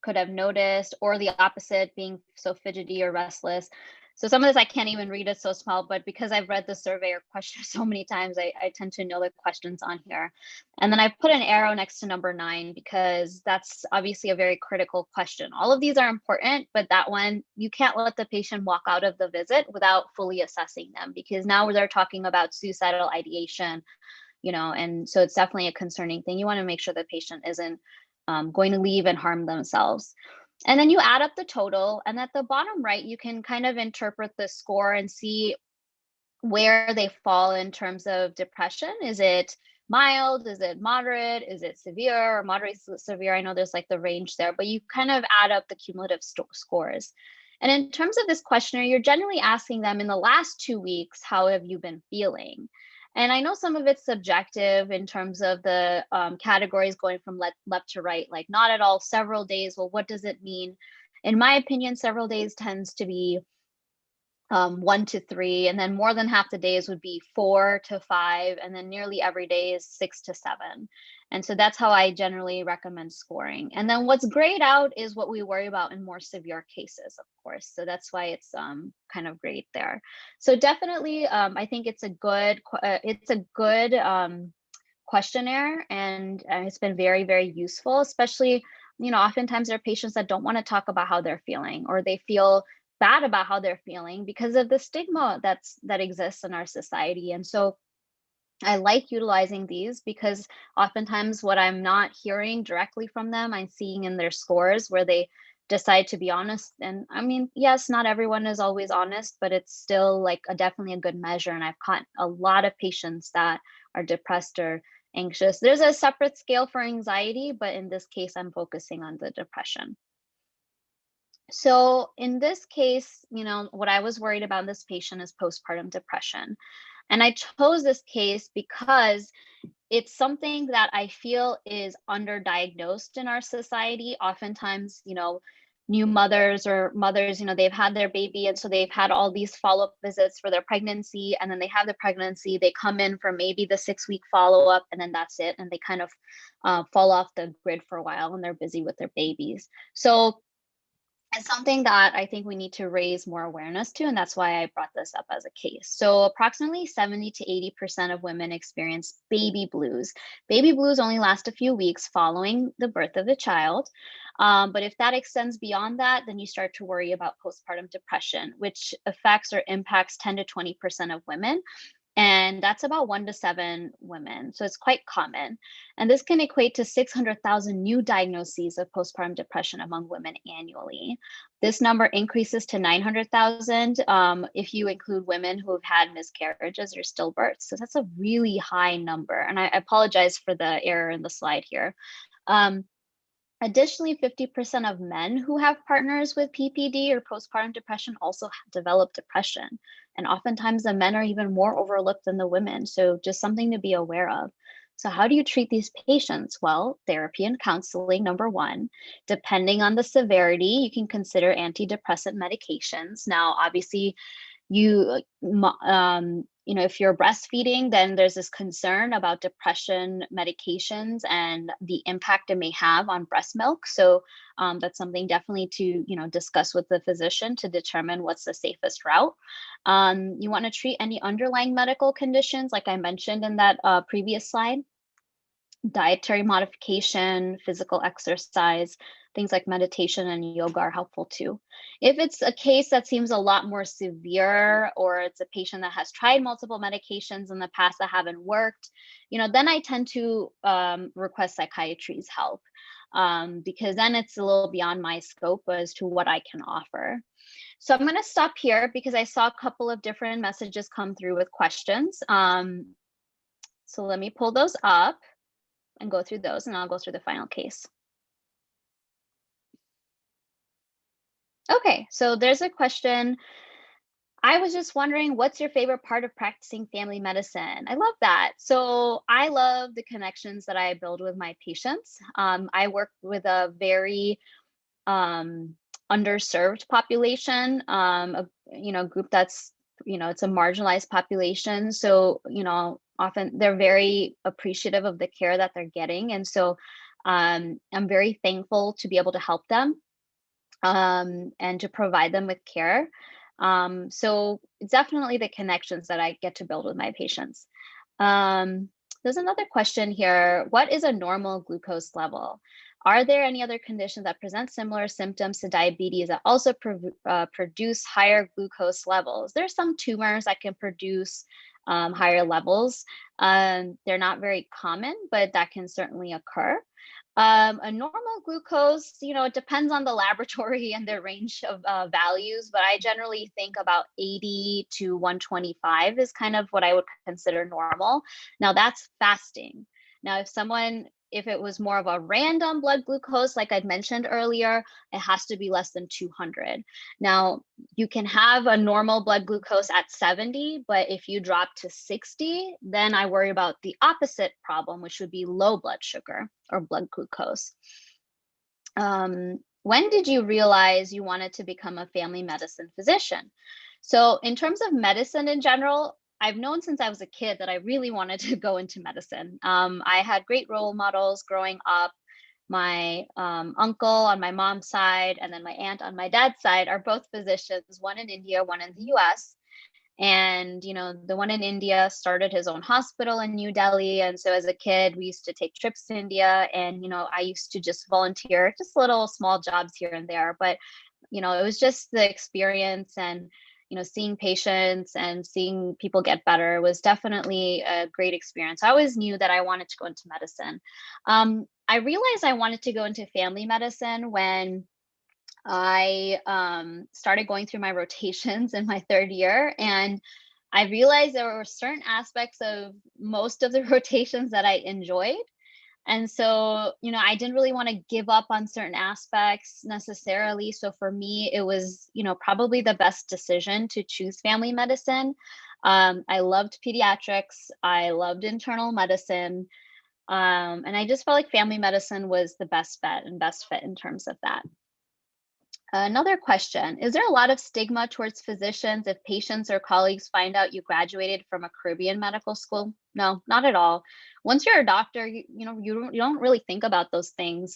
could have noticed, or the opposite, being so fidgety or restless. So some of this I can't even read, it's so small, but because I've read the survey or question so many times, I tend to know the questions on here. And then I put an arrow next to number 9 because that's obviously a very critical question. All of these are important, but that one, you can't let the patient walk out of the visit without fully assessing them, because now they're talking about suicidal ideation, and so it's definitely a concerning thing. You want to make sure the patient isn't going to leave and harm themselves. And then you add up the total, and at the bottom right, you can kind of interpret the score and see where they fall in terms of depression. Is it mild? Is it moderate? Is it severe or moderate severe? I know there's like the range there, but you kind of add up the cumulative scores. And in terms of this questionnaire, you're generally asking them, in the last 2 weeks, how have you been feeling? And I know some of it's subjective in terms of the categories going from left to right, like not at all, several days. Well, what does it mean? In my opinion, several days tends to be 1 to 3, and then more than half the days would be 4 to 5, and then nearly every day is 6 to 7. And so that's how I generally recommend scoring. And then what's grayed out is what we worry about in more severe cases, of course. So that's why it's kind of grayed there. So definitely, I think it's a good questionnaire, and it's been very, very useful, especially, oftentimes there are patients that don't want to talk about how they're feeling, or they feel bad about how they're feeling because of the stigma that exists in our society. And so I like utilizing these because oftentimes what I'm not hearing directly from them, I'm seeing in their scores where they decide to be honest. And I mean, yes, not everyone is always honest, but it's still like definitely a good measure. And I've caught a lot of patients that are depressed or anxious. There's a separate scale for anxiety, but in this case, I'm focusing on the depression. So in this case, what I was worried about in this patient is postpartum depression. And I chose this case because it's something that I feel is underdiagnosed in our society. Oftentimes, new mothers or mothers, they've had their baby, and so they've had all these follow-up visits for their pregnancy, and then they have the pregnancy, they come in for maybe the 6-week follow-up, and then that's it. And they kind of fall off the grid for a while, and they're busy with their babies. So it's something that I think we need to raise more awareness to, and that's why I brought this up as a case. So approximately 70 to 80% of women experience baby blues. Baby blues only last a few weeks following the birth of the child. But if that extends beyond that, then you start to worry about postpartum depression, which affects or impacts 10 to 20% of women. And that's about 1 to 7 women. So it's quite common. And this can equate to 600,000 new diagnoses of postpartum depression among women annually. This number increases to 900,000 if you include women who have had miscarriages or stillbirths. So that's a really high number. And I apologize for the error in the slide here. Additionally, 50% of men who have partners with PPD or postpartum depression also develop depression. And oftentimes the men are even more overlooked than the women. So just something to be aware of. So how do you treat these patients? Well, therapy and counseling, number one. Depending on the severity, you can consider antidepressant medications. Now, obviously, if you're breastfeeding, then there's this concern about depression medications and the impact it may have on breast milk. So that's something definitely to discuss with the physician to determine what's the safest route. You want to treat any underlying medical conditions, like I mentioned in that previous slide. Dietary modification, physical exercise, things like meditation and yoga are helpful too. If it's a case that seems a lot more severe, or it's a patient that has tried multiple medications in the past that haven't worked, then I tend to request psychiatry's help, because then it's a little beyond my scope as to what I can offer. So I'm going to stop here because I saw a couple of different messages come through with questions. So let me pull those up and go through those, and I'll go through the final case. Okay, so there's a question. I was just wondering, what's your favorite part of practicing family medicine? I love that. So I love the connections that I build with my patients. I work with a very underserved population, a group that's, it's a marginalized population. So, often they're very appreciative of the care that they're getting. And so I'm very thankful to be able to help them and to provide them with care. So it's definitely the connections that I get to build with my patients. There's another question here. What is a normal glucose level? Are there any other conditions that present similar symptoms to diabetes that also produce higher glucose levels? There's some tumors that can produce higher levels. They're not very common, but that can certainly occur. A normal glucose, it depends on the laboratory and their range of values, but I generally think about 80 to 125 is kind of what I would consider normal. Now that's fasting. Now, if it was more of a random blood glucose, like I'd mentioned earlier, it has to be less than 200. Now, you can have a normal blood glucose at 70, but if you drop to 60, then I worry about the opposite problem, which would be low blood sugar or blood glucose. When did you realize you wanted to become a family medicine physician? So in terms of medicine in general, I've known since I was a kid that I really wanted to go into medicine. I had great role models growing up. My uncle on my mom's side and then my aunt on my dad's side are both physicians, one in India, one in the US. And, the one in India started his own hospital in New Delhi. And so as a kid, we used to take trips to India and, I used to just volunteer, just little small jobs here and there. But, it was just the experience and, seeing patients and seeing people get better was definitely a great experience. I always knew that I wanted to go into medicine. I realized I wanted to go into family medicine when I started going through my rotations in my third year, and I realized there were certain aspects of most of the rotations that I enjoyed. And so, I didn't really want to give up on certain aspects necessarily. So for me, it was, probably the best decision to choose family medicine. I loved pediatrics. I loved internal medicine. And I just felt like family medicine was the best bet and best fit in terms of that. Another question, is there a lot of stigma towards physicians if patients or colleagues find out you graduated from a Caribbean medical school? No, not at all. Once you're a doctor, you don't really think about those things.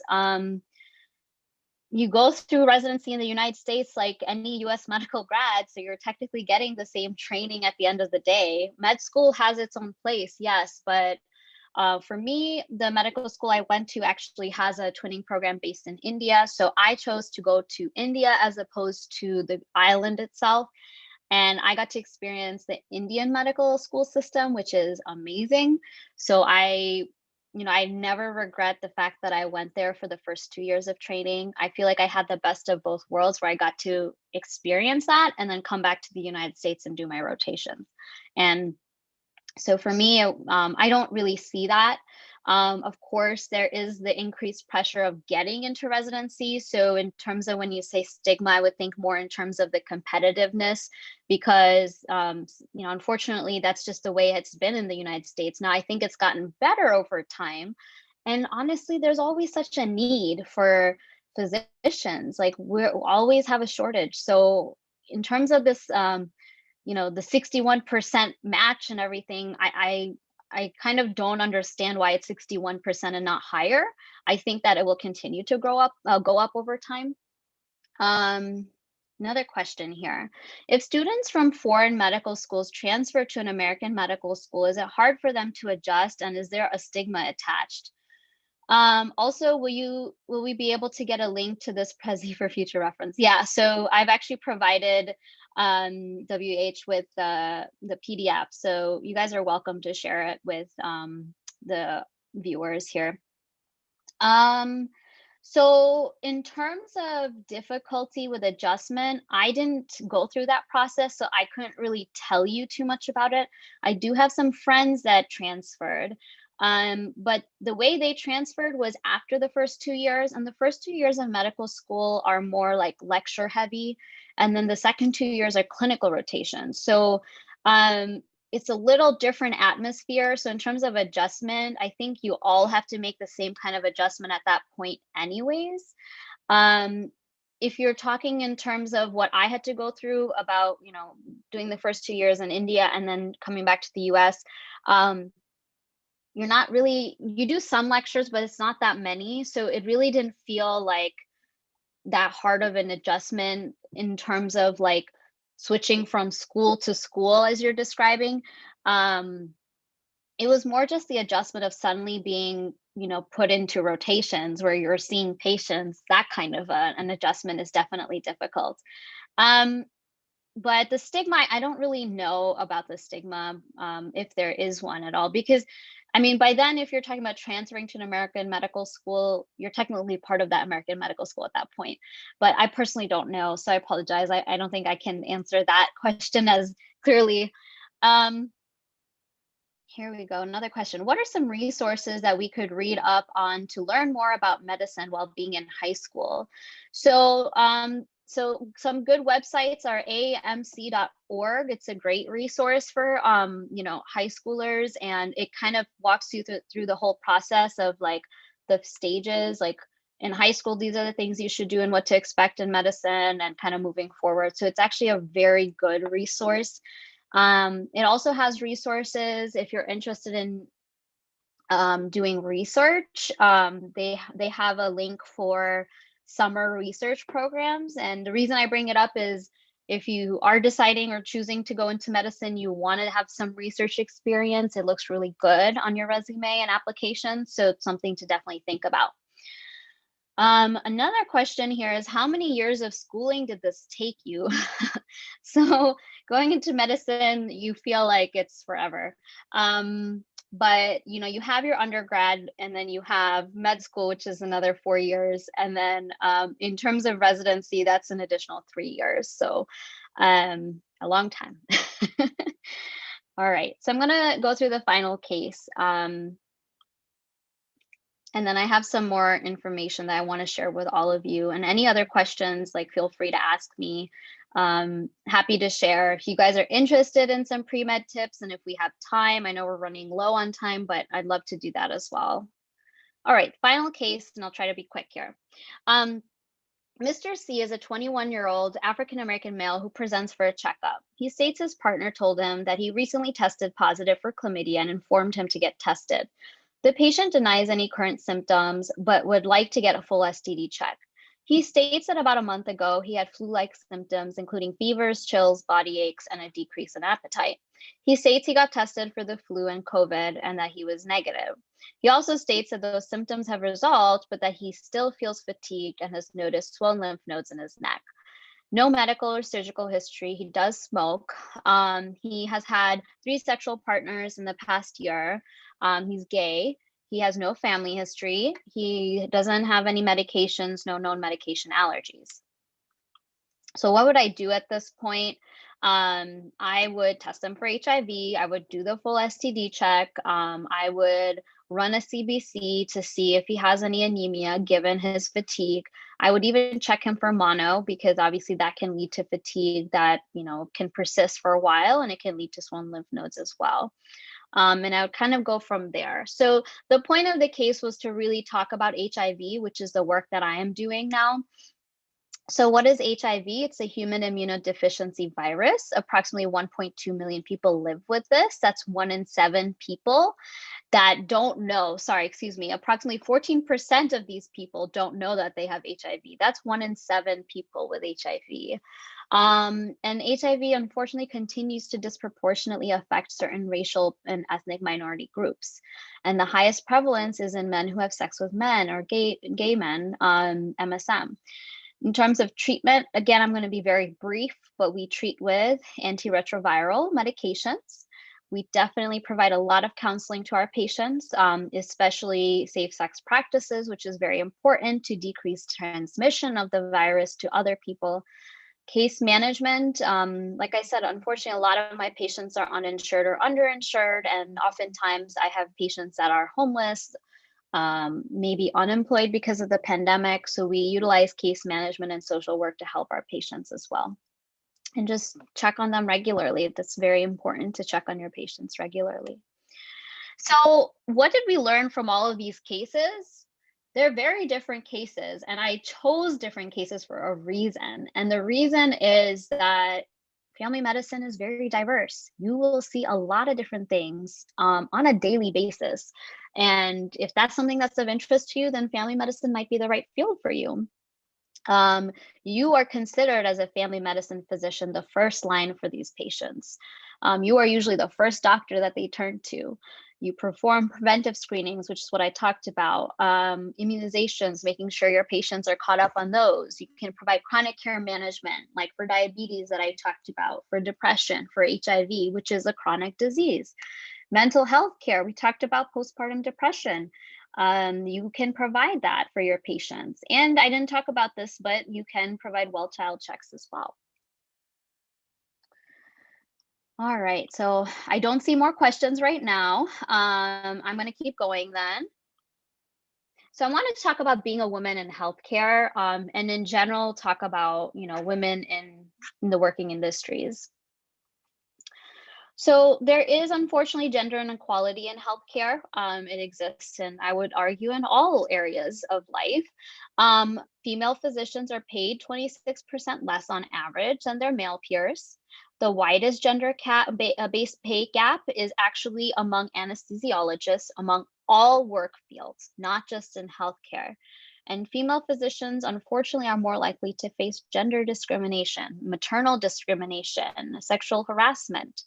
You go through residency in the United States like any US medical grad, so you're technically getting the same training at the end of the day. Med school has its own place, yes, but for me, the medical school I went to actually has a twinning program based in India. So I chose to go to India as opposed to the island itself. And I got to experience the Indian medical school system, which is amazing. So I never regret the fact that I went there for the first 2 years of training. I feel like I had the best of both worlds where I got to experience that and then come back to the United States and do my rotations. And so for me, I don't really see that. Of course, there is the increased pressure of getting into residency. So in terms of when you say stigma, I would think more in terms of the competitiveness, because unfortunately, that's just the way it's been in the United States. Now, I think it's gotten better over time. And honestly, there's always such a need for physicians. Like we always have a shortage. So in terms of this, the 61% match and everything, I kind of don't understand why it's 61% and not higher. I think that it will continue to go up over time. Another question here. If students from foreign medical schools transfer to an American medical school, is it hard for them to adjust, and is there a stigma attached? Also, will we be able to get a link to this Prezi for future reference? Yeah, so I've actually provided WH with the PDF, so you guys are welcome to share it with the viewers here. So in terms of difficulty with adjustment, I didn't go through that process, so I couldn't really tell you too much about it. I do have some friends that transferred. But the way they transferred was after the first 2 years, and the first 2 years of medical school are more like lecture heavy. And then the second 2 years are clinical rotations. So it's a little different atmosphere. So in terms of adjustment, I think you all have to make the same kind of adjustment at that point anyways. If you're talking in terms of what I had to go through about, doing the first 2 years in India and then coming back to the US, you do some lectures, but it's not that many. So it really didn't feel like that hard of an adjustment in terms of like switching from school to school, as you're describing. It was more just the adjustment of suddenly being, put into rotations where you're seeing patients. That kind of an adjustment is definitely difficult. But the stigma, I don't really know about the stigma, if there is one at all, because by then, if you're talking about transferring to an American medical school, you're technically part of that American medical school at that point. But I personally don't know, so I apologize. I don't think I can answer that question as clearly. Here we go. Another question. What are some resources that we could read up on to learn more about medicine while being in high school? So some good websites are amc.org. It's a great resource for high schoolers, and it kind of walks you through the whole process of like the stages. Like in high school, these are the things you should do and what to expect in medicine and kind of moving forward. So it's actually a very good resource. It also has resources if you're interested in doing research. They have a link for summer research programs. And the reason I bring it up is if you are deciding or choosing to go into medicine, you want to have some research experience. It looks really good on your resume and application. So it's something to definitely think about. Another question here is, how many years of schooling did this take you? So going into medicine, you feel like it's forever. But you have your undergrad, and then you have med school, which is another 4 years, and then in terms of residency, that's an additional 3 years. So a long time. All right, so I'm gonna go through the final case. And then I have some more information that I want to share with all of you. And any other questions, like, feel free to ask me. Happy to share if you guys are interested in some pre-med tips, and if we have time. I know we're running low on time, but I'd love to do that as well. All right, final case, and I'll try to be quick here. Mr. C is a 21-year-old African-American male who presents for a checkup. He states his partner told him that he recently tested positive for chlamydia and informed him to get tested. The patient denies any current symptoms, but would like to get a full STD check. He states that about a month ago, he had flu-like symptoms, including fevers, chills, body aches, and a decrease in appetite. He states he got tested for the flu and COVID and that he was negative. He also states that those symptoms have resolved, but that he still feels fatigued and has noticed swollen lymph nodes in his neck. No medical or surgical history. He does smoke. He has had 3 sexual partners in the past year. He's gay. He has no family history. He doesn't have any medications, no known medication allergies. So what would I do at this point? I would test him for HIV. I would do the full STD check. I would run a CBC to see if he has any anemia given his fatigue. I would even check him for mono, because obviously that can lead to fatigue that can persist for a while, and it can lead to swollen lymph nodes as well. And I would kind of go from there. So the point of the case was to really talk about HIV, which is the work that I am doing now. So what is HIV? It's a human immunodeficiency virus. Approximately 1.2 million people live with this. That's 1 in 7 people that don't know. Approximately 14% of these people don't know that they have HIV. That's 1 in 7 people with HIV. And HIV, unfortunately, continues to disproportionately affect certain racial and ethnic minority groups. And the highest prevalence is in men who have sex with men, or gay men, MSM. In terms of treatment, again, I'm going to be very brief, but we treat with antiretroviral medications. We definitely provide a lot of counseling to our patients, especially safe sex practices, which is very important to decrease transmission of the virus to other people. Case management, like I said, unfortunately, a lot of my patients are uninsured or underinsured, and oftentimes I have patients that are homeless, maybe unemployed because of the pandemic. So we utilize case management and social work to help our patients as well. And just check on them regularly. That's very important, to check on your patients regularly. So what did we learn from all of these cases? They're very different cases, and I chose different cases for a reason. And the reason is that family medicine is very diverse. You will see a lot of different things on a daily basis. And if that's something that's of interest to you, then family medicine might be the right field for you. You are considered, as a family medicine physician, the first line for these patients. You are usually the first doctor that they turn to. You perform preventive screenings, which is what I talked about, immunizations, making sure your patients are caught up on those. You can provide chronic care management, like for diabetes that I talked about, for depression, for HIV, which is a chronic disease. Mental health care, we talked about postpartum depression. You can provide that for your patients. And I didn't talk about this, but you can provide well child checks as well. All right, so I don't see more questions right now. I'm going to keep going then. So I wanted to talk about being a woman in healthcare, and in general, talk about women in the working industries. So there is, unfortunately, gender inequality in healthcare. It exists, and I would argue, in all areas of life. Female physicians are paid 26% less on average than their male peers. The widest gender-based pay gap is actually among anesthesiologists, among all work fields, not just in healthcare. And female physicians, unfortunately, are more likely to face gender discrimination, maternal discrimination, sexual harassment.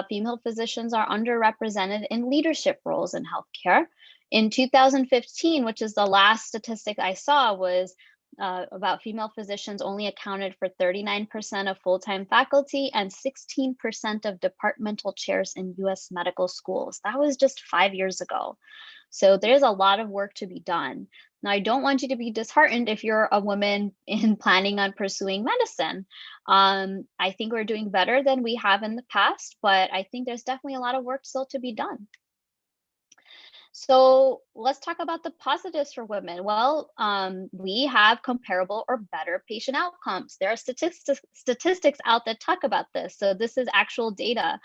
Female physicians are underrepresented in leadership roles in healthcare. In 2015, which is the last statistic I saw, was about female physicians only accounted for 39% of full-time faculty and 16% of departmental chairs in US medical schools. That was just 5 years ago. So there's a lot of work to be done. Now, I don't want you to be disheartened if you're a woman in planning on pursuing medicine. I think we're doing better than we have in the past, but I think there's definitely a lot of work still to be done. So let's talk about the positives for women. Well, we have comparable or better patient outcomes. There are statistics out that talk about this. So this is actual data.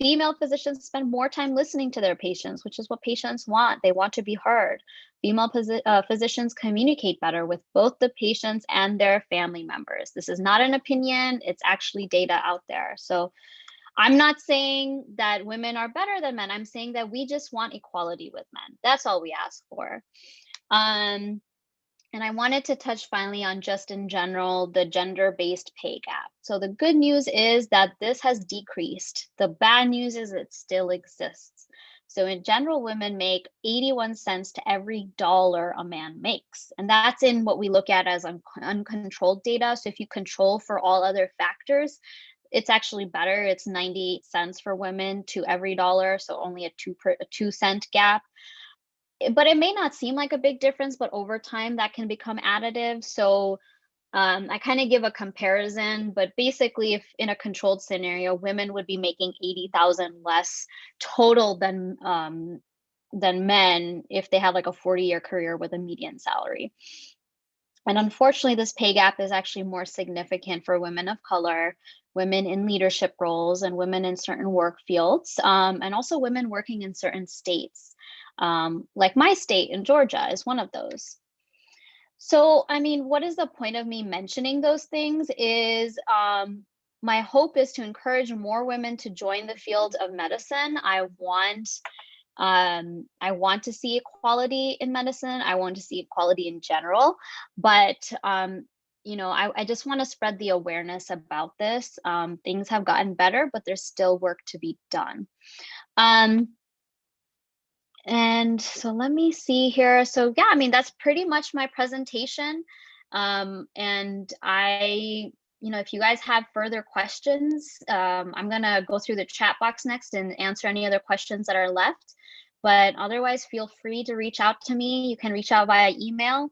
Female physicians spend more time listening to their patients, which is what patients want. They want to be heard. Female physicians communicate better with both the patients and their family members. This is not an opinion, it's actually data out there. So I'm not saying that women are better than men. I'm saying that we just want equality with men. That's all we ask for. And I wanted to touch finally on just in general, the gender-based pay gap. So the good news is that this has decreased. The bad news is it still exists. So in general, women make 81 cents to every dollar a man makes. And that's in what we look at as uncontrolled data. So if you control for all other factors, it's actually better. It's 98 cents for women to every dollar, so only a 2-cent gap. But it may not seem like a big difference, but over time that can become additive. So I kind of give a comparison, but basically if in a controlled scenario, women would be making 80,000 less total than men if they had like a 40-year career with a median salary. And unfortunately, this pay gap is actually more significant for women of color, women in leadership roles, and women in certain work fields, and also women working in certain states. Like my state in Georgia is one of those. So, I mean, what is the point of me mentioning those things is my hope is to encourage more women to join the field of medicine. I want to see equality in medicine. I want to see equality in general, but I just want to spread the awareness about this. Things have gotten better, but there's still work to be done. And so let me see here. So yeah, I mean, that's pretty much my presentation. And if you guys have further questions, I'm gonna go through the chat box next and answer any other questions that are left. But otherwise, feel free to reach out to me. You can reach out via email,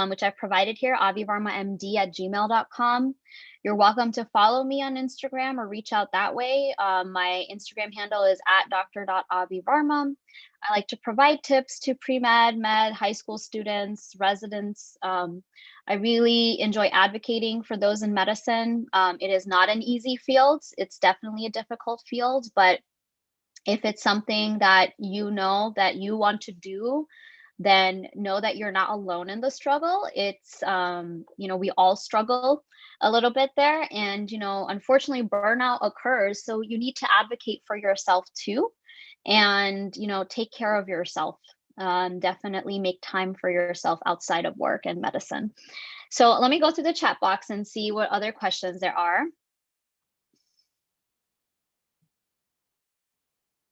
which I've provided here, avivarmamd@gmail.com. You're welcome to follow me on Instagram or reach out that way. My Instagram handle is @dr.avivarma. I like to provide tips to pre-med, med, high school students, residents. I really enjoy advocating for those in medicine. It is not an easy field. It's definitely a difficult field, but if it's something that you know that you want to do, then know that you're not alone in the struggle. It's, we all struggle a little bit there. And, unfortunately, burnout occurs. So you need to advocate for yourself too. And, take care of yourself. Definitely make time for yourself outside of work and medicine. So let me go through the chat box and see what other questions there are.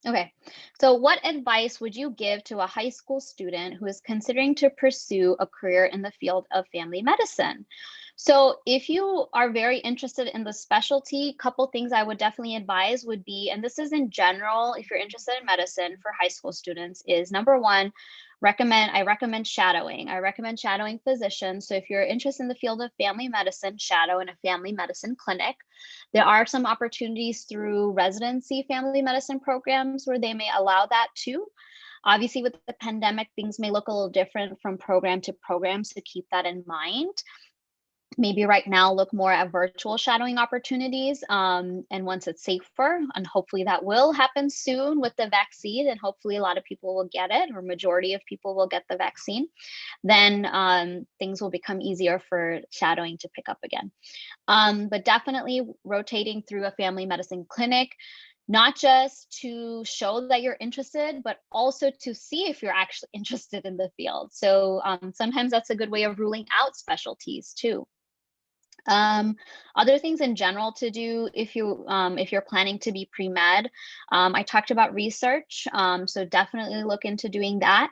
Okay, so what advice would you give to a high school student who is considering to pursue a career in the field of family medicine? So if you are very interested in the specialty, a couple things I would definitely advise would be, and this is in general, if you're interested in medicine for high school students, is number one, I recommend shadowing. I recommend shadowing physicians. So if you're interested in the field of family medicine, shadow in a family medicine clinic. There are some opportunities through residency family medicine programs where they may allow that too. Obviously, with the pandemic, things may look a little different from program to program, so keep that in mind. Maybe right now look more at virtual shadowing opportunities, and once it's safer, and hopefully that will happen soon with the vaccine, and hopefully a lot of people will get it, or majority of people will get the vaccine, then things will become easier for shadowing to pick up again. But definitely rotating through a family medicine clinic, not just to show that you're interested, but also to see if you're actually interested in the field. So sometimes that's a good way of ruling out specialties too. Other things in general to do if you're planning to be pre-med, I talked about research, so definitely look into doing that.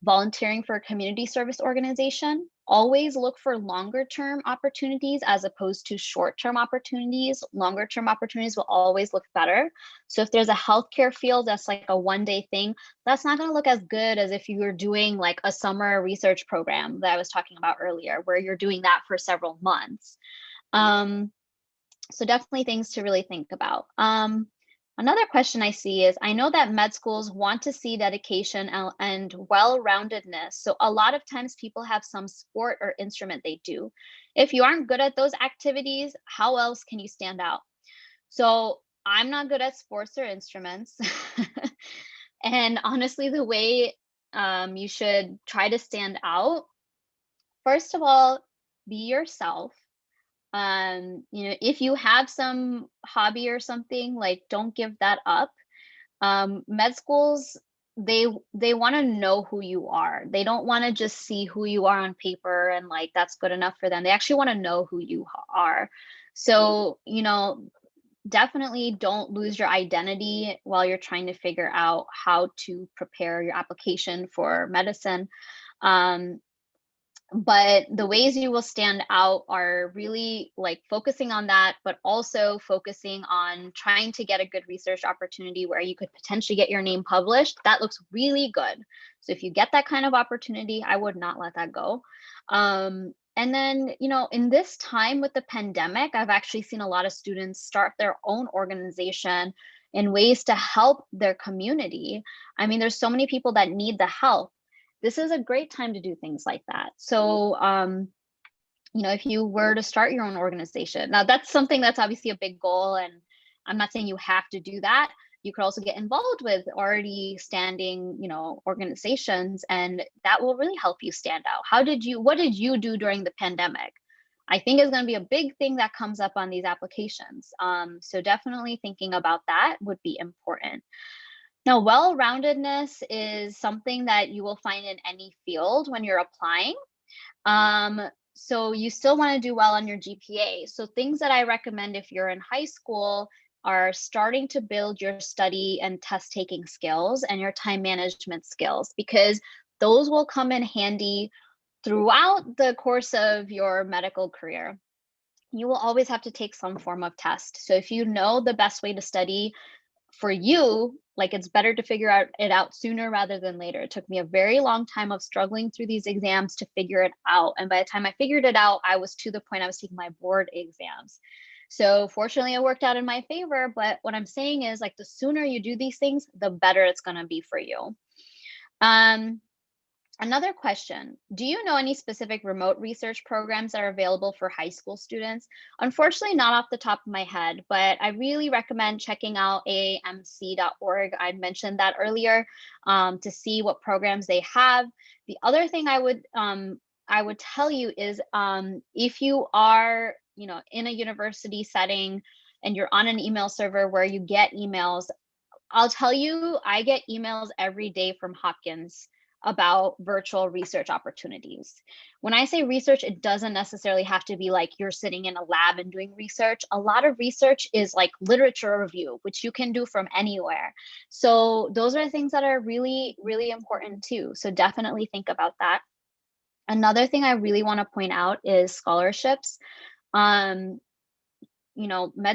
Volunteering for a community service organization, always look for longer term opportunities as opposed to short term opportunities. Longer term opportunities will always look better. So if there's a healthcare field that's like a one-day thing, that's not going to look as good as if you were doing like a summer research program that I was talking about earlier, where you're doing that for several months. So definitely things to really think about. Another question I see is, I know that med schools want to see dedication and well-roundedness. So a lot of times people have some sport or instrument they do. If you aren't good at those activities, how else can you stand out? So I'm not good at sports or instruments. And honestly, the way you should try to stand out, first of all, be yourself. If you have some hobby or something, like, don't give that up. Med schools, they want to know who you are. They don't want to just see who you are on paper and like that's good enough for them. They actually want to know who you are. So, definitely don't lose your identity while you're trying to figure out how to prepare your application for medicine. But the ways you will stand out are really like focusing on that, but also focusing on trying to get a good research opportunity where you could potentially get your name published. That looks really good. So if you get that kind of opportunity, I would not let that go. And then, in this time with the pandemic, I've actually seen a lot of students start their own organization in ways to help their community. I mean, there's so many people that need the help. This is a great time to do things like that. So, if you were to start your own organization, now that's something that's obviously a big goal, and I'm not saying you have to do that. You could also get involved with already standing, organizations, and that will really help you stand out. What did you do during the pandemic? I think is going to be a big thing that comes up on these applications. So definitely thinking about that would be important. Now, well-roundedness is something that you will find in any field when you're applying. So you still want to do well on your GPA. So things that I recommend if you're in high school are starting to build your study and test taking skills and your time management skills, because those will come in handy throughout the course of your medical career. You will always have to take some form of test. So if you know the best way to study for you, like, it's better to figure it out sooner rather than later. It took me a very long time of struggling through these exams to figure it out. And by the time I figured it out, I was to the point I was taking my board exams. So fortunately, it worked out in my favor. But what I'm saying is, like, the sooner you do these things, the better it's going to be for you. Another question, do you know any specific remote research programs that are available for high school students? Unfortunately, not off the top of my head, but I really recommend checking out aamc.org. I mentioned that earlier, to see what programs they have. The other thing I would tell you is, if you are, in a university setting and you're on an email server where you get emails, I'll tell you, I get emails every day from Hopkins about virtual research opportunities. When I say research, it doesn't necessarily have to be like you're sitting in a lab and doing research. A lot of research is like literature review, which you can do from anywhere. So those are things that are really, really important too. So definitely think about that. Another thing I really want to point out is scholarships. Med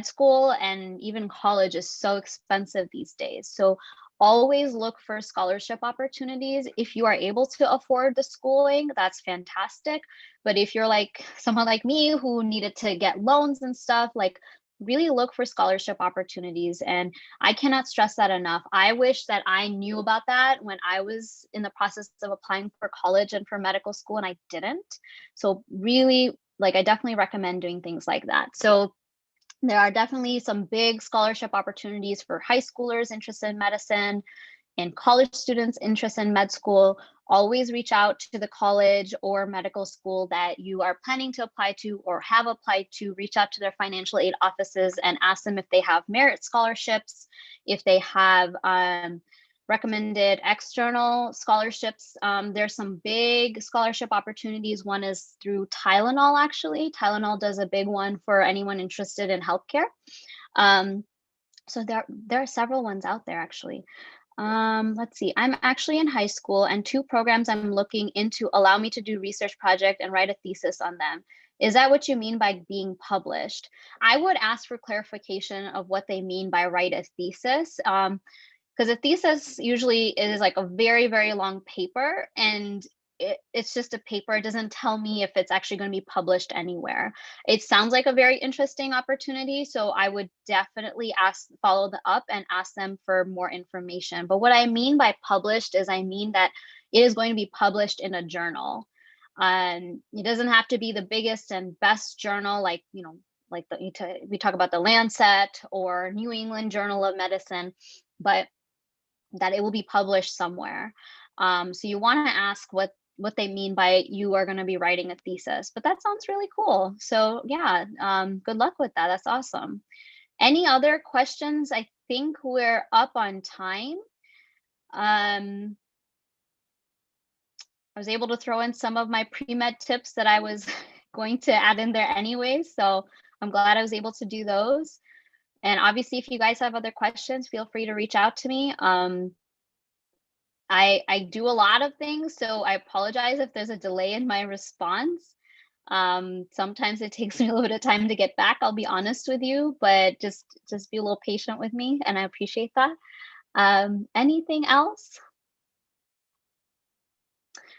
school and even college is so expensive these days. So always look for scholarship opportunities. If you are able to afford the schooling, that's fantastic. But if you're like someone like me who needed to get loans and stuff, like, really look for scholarship opportunities. And I cannot stress that enough. I wish that I knew about that when I was in the process of applying for college and for medical school, and I didn't. So really, like, I definitely recommend doing things like that. So there are definitely some big scholarship opportunities for high schoolers interested in medicine and college students interested in med school. Always reach out to the college or medical school that you are planning to apply to or have applied to. Reach out to their financial aid offices and ask them if they have merit scholarships, if they have recommended external scholarships. There's some big scholarship opportunities. One is through Tylenol, actually. Tylenol does a big one for anyone interested in healthcare. So there are several ones out there, actually. Let's see, I'm actually in high school and 2 programs I'm looking into allow me to do research project and write a thesis on them. Is that what you mean by being published? I would ask for clarification of what they mean by write a thesis. Because a thesis usually is like a very, very long paper, and it's just a paper. It doesn't tell me if it's actually going to be published anywhere. It sounds like a very interesting opportunity, so I would definitely follow up and ask them for more information. But what I mean by published is I mean that it is going to be published in a journal. It doesn't have to be the biggest and best journal, like, like we talk about the Lancet or New England Journal of Medicine, but that it will be published somewhere. So you want to ask what they mean by you are going to be writing a thesis. But that sounds really cool. So yeah, good luck with that. That's awesome. Any other questions? I think we're up on time. I was able to throw in some of my pre-med tips that I was going to add in there anyway. So I'm glad I was able to do those. And obviously, if you guys have other questions, feel free to reach out to me. I do a lot of things, so I apologize if there's a delay in my response. Sometimes it takes me a little bit of time to get back, I'll be honest with you, but just be a little patient with me, and I appreciate that. Anything else?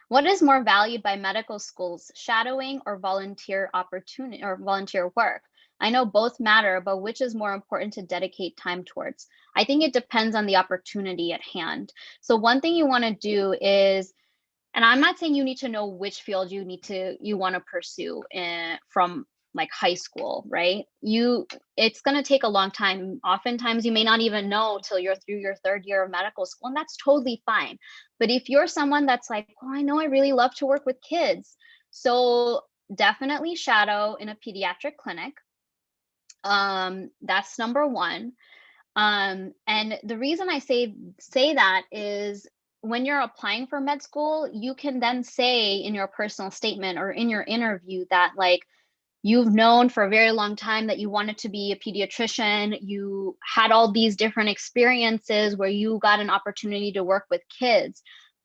What is more valued by medical schools, shadowing or volunteer opportunity or volunteer work? I know both matter, but which is more important to dedicate time towards? I think it depends on the opportunity at hand. So one thing you want to do is, and I'm not saying you need to know which field you want to pursue from like high school, right? It's going to take a long time. Oftentimes you may not even know till you're through your 3rd year of medical school, and that's totally fine. But if you're someone that's like, oh, I know I really love to work with kids, so definitely shadow in a pediatric clinic. That's number one. And the reason I say that is when you're applying for med school, you can then say in your personal statement or in your interview that like you've known for a very long time that you wanted to be a pediatrician. You had all these different experiences where you got an opportunity to work with kids.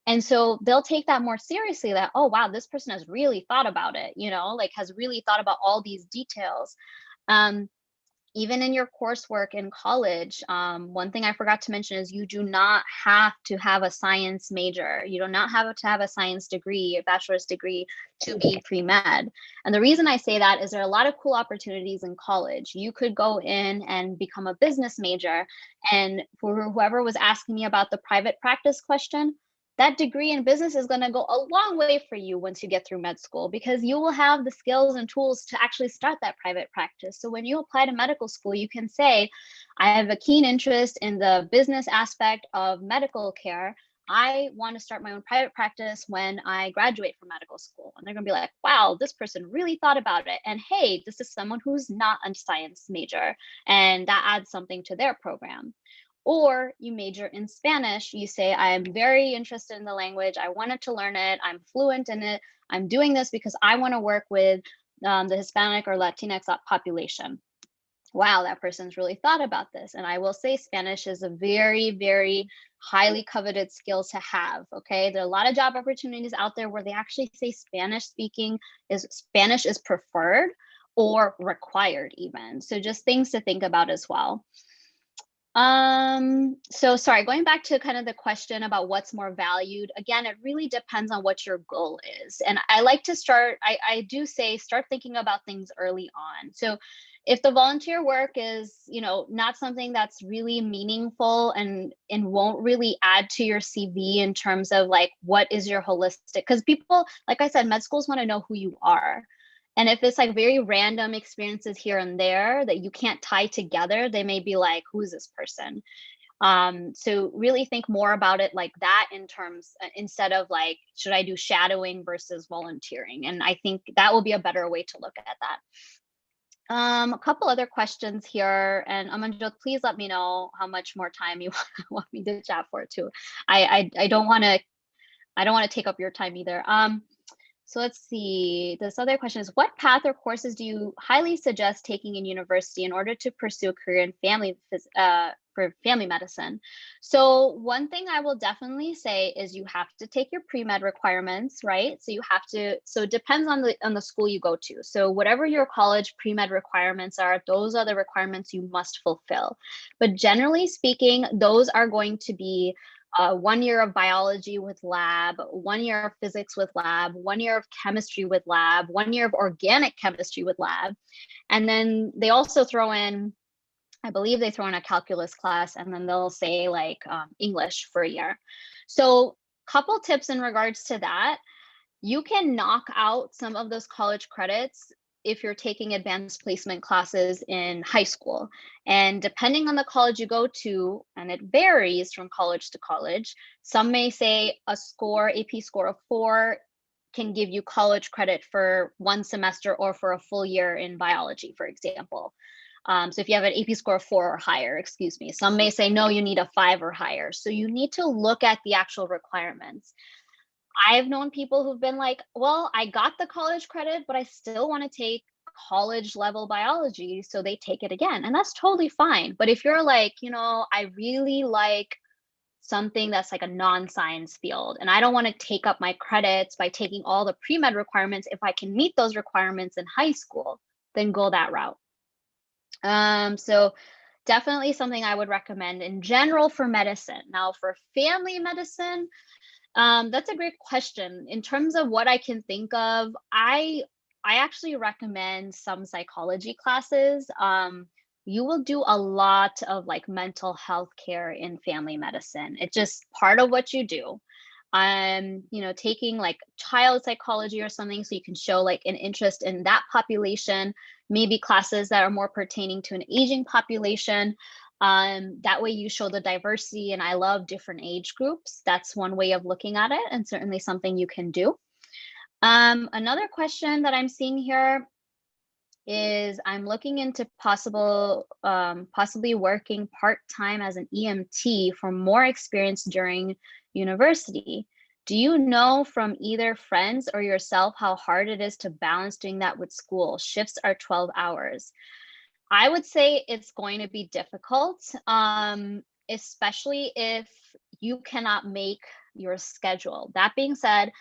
And so they'll take that more seriously, that, oh, wow, this person has really thought about it, like has really thought about all these details. Even in your coursework in college, one thing I forgot to mention is you do not have to have a science major. You do not have to have a science degree, a bachelor's degree to be pre-med. And the reason I say that is there are a lot of cool opportunities in college. You could go in and become a business major. And for whoever was asking me about the private practice question, that degree in business is going to go a long way for you once you get through med school, because you will have the skills and tools to actually start that private practice. So when you apply to medical school, you can say, I have a keen interest in the business aspect of medical care. I want to start my own private practice when I graduate from medical school. And they're going to be like, wow, this person really thought about it. And hey, this is someone who's not a science major, and that adds something to their program. Or you major in Spanish, you say, I am very interested in the language. I wanted to learn it. I'm fluent in it. I'm doing this because I want to work with the Hispanic or Latinx population. Wow, that person's really thought about this. And I will say Spanish is a very, very highly coveted skill to have. Okay, there are a lot of job opportunities out there where they actually say Spanish is preferred or required even. So just things to think about as well. So sorry, going back to kind of the question about what's more valued, again, it really depends on what your goal is. And I like to I do say, start thinking about things early on. So if the volunteer work is, not something that's really meaningful and won't really add to your CV in terms of like, what is your holistic, because people, like I said, med schools want to know who you are. And if it's like very random experiences here and there that you can't tie together, they may be like, who's this person? So really think more about it like that in terms, instead of like, should I do shadowing versus volunteering? And I think that will be a better way to look at that. A couple other questions here, and Amanjot, please let me know how much more time you want me to chat for too. I don't want to take up your time either. So let's see, this other question is, what path or courses do you highly suggest taking in university in order to pursue a career in family for family medicine. So one thing I will definitely say is you have to take your pre-med requirements, right? So you have to, so it depends on the school you go to. So whatever your college pre-med requirements are, those are the requirements you must fulfill. But generally speaking, those are going to be 1 year of biology with lab, 1 year of physics with lab, 1 year of chemistry with lab, 1 year of organic chemistry with lab. And then they also throw in, I believe they throw in a calculus class, and then they'll say like English for a year. So couple tips in regards to that. You can knock out some of those college credits if you're taking advanced placement classes in high school. And depending on the college you go to, and it varies from college to college, some may say a score, AP score of 4 can give you college credit for 1 semester or for a full year in biology, for example. So if you have an AP score of 4 or higher, excuse me, some may say, no, you need a 5 or higher. So you need to look at the actual requirements. I've known people who've been like, well, I got the college credit, but I still want to take college level biology. So they take it again. And that's totally fine. But if you're like, I really like something that's like a non-science field, and I don't want to take up my credits by taking all the pre-med requirements, if I can meet those requirements in high school, then go that route. So definitely something I would recommend in general for medicine. Now for family medicine, that's a great question. In terms of what I can think of, I actually recommend some psychology classes. You will do a lot of like mental health care in family medicine. It's just part of what you do. Taking like child psychology or something, so you can show like an interest in that population, maybe classes that are more pertaining to an aging population. That way you show the diversity, and I love different age groups. That's one way of looking at it, and certainly something you can do. Another question that I'm seeing here is I'm looking into possibly working part-time as an EMT for more experience during university. Do you know from either friends or yourself how hard it is to balance doing that with school? Shifts are 12 hours. I would say it's going to be difficult, especially if you cannot make your schedule. That being said,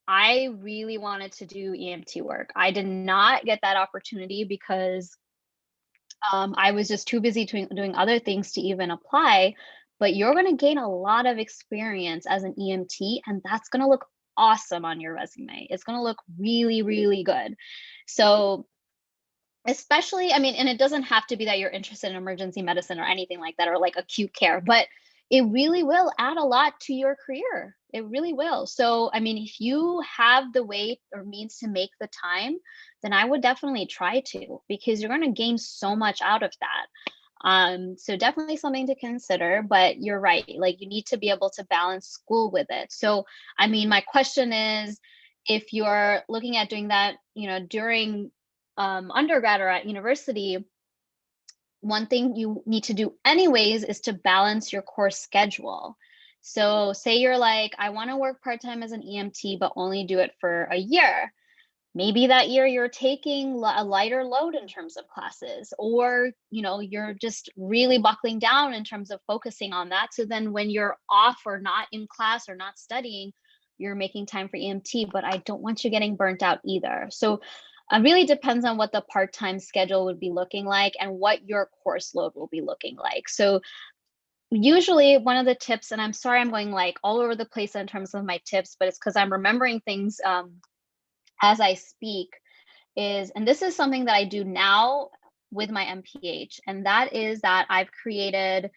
I really wanted to do EMT work. I did not get that opportunity because I was just too busy doing other things to even apply. But you're going to gain a lot of experience as an EMT, and that's going to look awesome on your resume. It's going to look really, really good. So especially, and it doesn't have to be that you're interested in emergency medicine or anything like that, or like acute care, but it really will add a lot to your career. It really will. So, if you have the way or means to make the time, then I would definitely try to, because you're going to gain so much out of that. So definitely something to consider, but you're right. Like, you need to be able to balance school with it. So, my question is, if you're looking at doing that, during undergrad or at university, one thing you need to do anyways is to balance your course schedule. So say you're like, I want to work part-time as an EMT, but only do it for a year. Maybe that year you're taking a lighter load in terms of classes, or, you're just really buckling down in terms of focusing on that. So then when you're off or not in class or not studying, you're making time for EMT, but I don't want you getting burnt out either. So it really depends on what the part-time schedule would be looking like and what your course load will be looking like. So usually one of the tips, and I'm sorry I'm going like all over the place in terms of my tips, but it's because I'm remembering things as I speak, is, and this is something that I do now with my MPH, and that is that I've created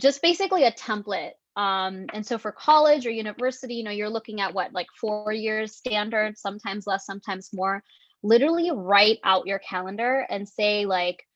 just basically a template. And so for college or university, you're looking at what, like 4 years standard, sometimes less, sometimes more. Literally write out your calendar and say like,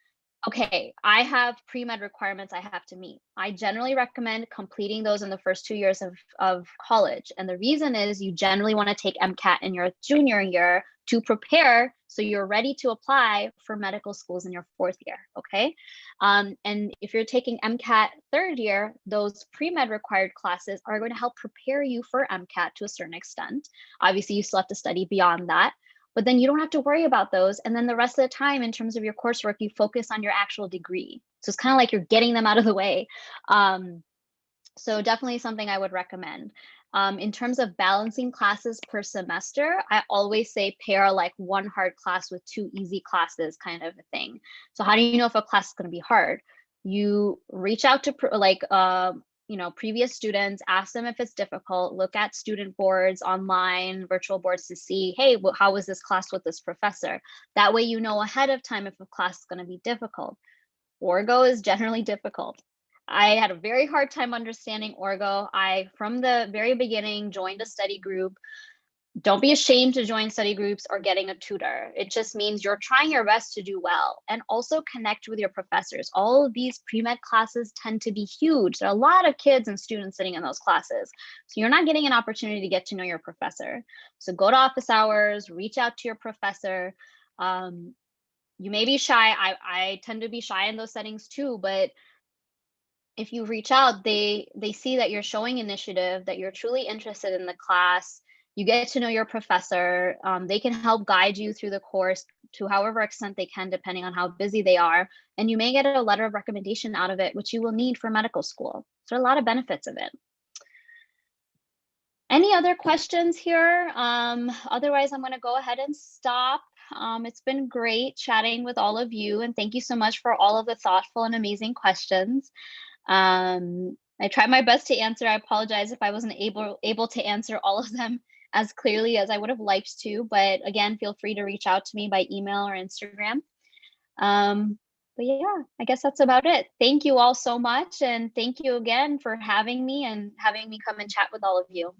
okay, I have pre-med requirements I have to meet. I generally recommend completing those in the first 2 years of college. And the reason is you generally want to take MCAT in your junior year to prepare so you're ready to apply for medical schools in your 4th year, okay? And if you're taking MCAT 3rd year, those pre-med required classes are going to help prepare you for MCAT to a certain extent. Obviously, you still have to study beyond that. but then you don't have to worry about those. And then the rest of the time, in terms of your coursework, you focus on your actual degree. So it's kind of like you're getting them out of the way. So definitely something I would recommend. In terms of balancing classes per semester, I always say pair like one hard class with two easy classes, kind of a thing. So how do you know if a class is going to be hard? You reach out to previous students, ask them if it's difficult, look at student boards online, virtual boards to see, hey, how was this class with this professor? That way you know ahead of time if a class is going to be difficult. Orgo is generally difficult. I had a very hard time understanding Orgo. I, from the very beginning, joined a study group. Don't be ashamed to join study groups or getting a tutor. It just means you're trying your best to do well, and also connect with your professors. All of these pre-med classes tend to be huge. There are a lot of kids and students sitting in those classes. So you're not getting an opportunity to get to know your professor. So go to office hours, reach out to your professor. You may be shy. I tend to be shy in those settings too, but if you reach out, they see that you're showing initiative, that you're truly interested in the class. You get to know your professor. They can help guide you through the course to however extent they can, depending on how busy they are. And you may get a letter of recommendation out of it, which you will need for medical school. So there are a lot of benefits of it. Any other questions here? Otherwise, I'm going to go ahead and stop. It's been great chatting with all of you, and thank you so much for all of the thoughtful and amazing questions. I tried my best to answer. I apologize if I wasn't able to answer all of them as clearly as I would have liked to, but again, feel free to reach out to me by email or Instagram. But yeah, I guess that's about it. Thank you all so much, and thank you again for having me and having me come and chat with all of you.